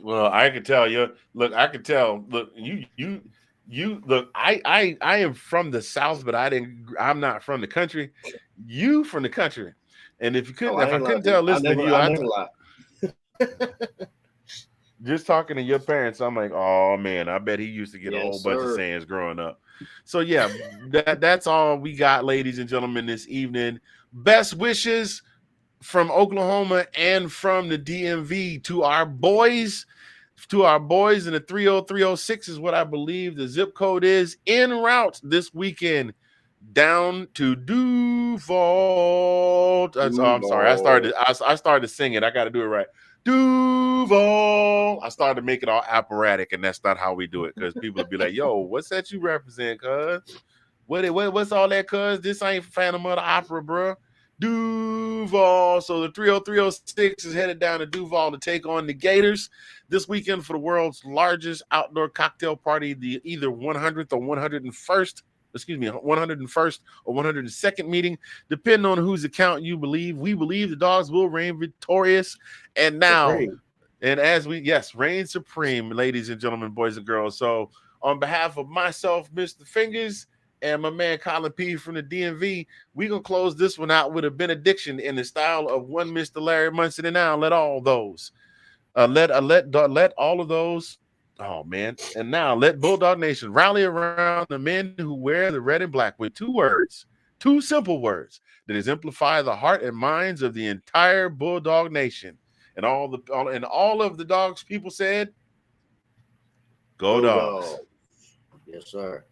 Speaker 2: well, I can tell you. Look, I can tell. Look, you. Look, I am from the South, but I'm not from the country. You from the country, and if I couldn't tell listening to you,
Speaker 3: I never lie.
Speaker 2: just talking to your parents, I'm like, oh man, I bet he used to get a whole bunch of sayings growing up. So yeah, that's all we got, ladies and gentlemen, this evening. Best wishes from Oklahoma and from the DMV to our boys. To our boys in the 30306 is what I believe the zip code is, en route this weekend down to Duval. I'm sorry. I started singing. I got to do it right. Duval. I started to make it all operatic, and that's not how we do it because people will be like, yo, what's that you represent, cuz? What's all that, cuz? This ain't Phantom of the Opera, bro. Duval. So the 30306 is headed down to Duval to take on the Gators this weekend for the world's largest outdoor cocktail party, the either 100th or 101st. 101st or 102nd meeting, depending on whose account you believe. We believe the dogs will reign victorious. And now,
Speaker 3: Supreme.
Speaker 2: and as reign supreme, ladies and gentlemen, boys and girls. So on behalf of myself, Mr. Fingers, and my man Collin P from the DMV, we're going to close this one out with a benediction in the style of one Mr. Larry Munson. And now let all those, let all of those, oh man, and now let Bulldog Nation rally around the men who wear the red and black with two simple words that exemplify the heart and minds of the entire Bulldog Nation. And all of the dogs people said, go dogs.
Speaker 3: Yes, sir.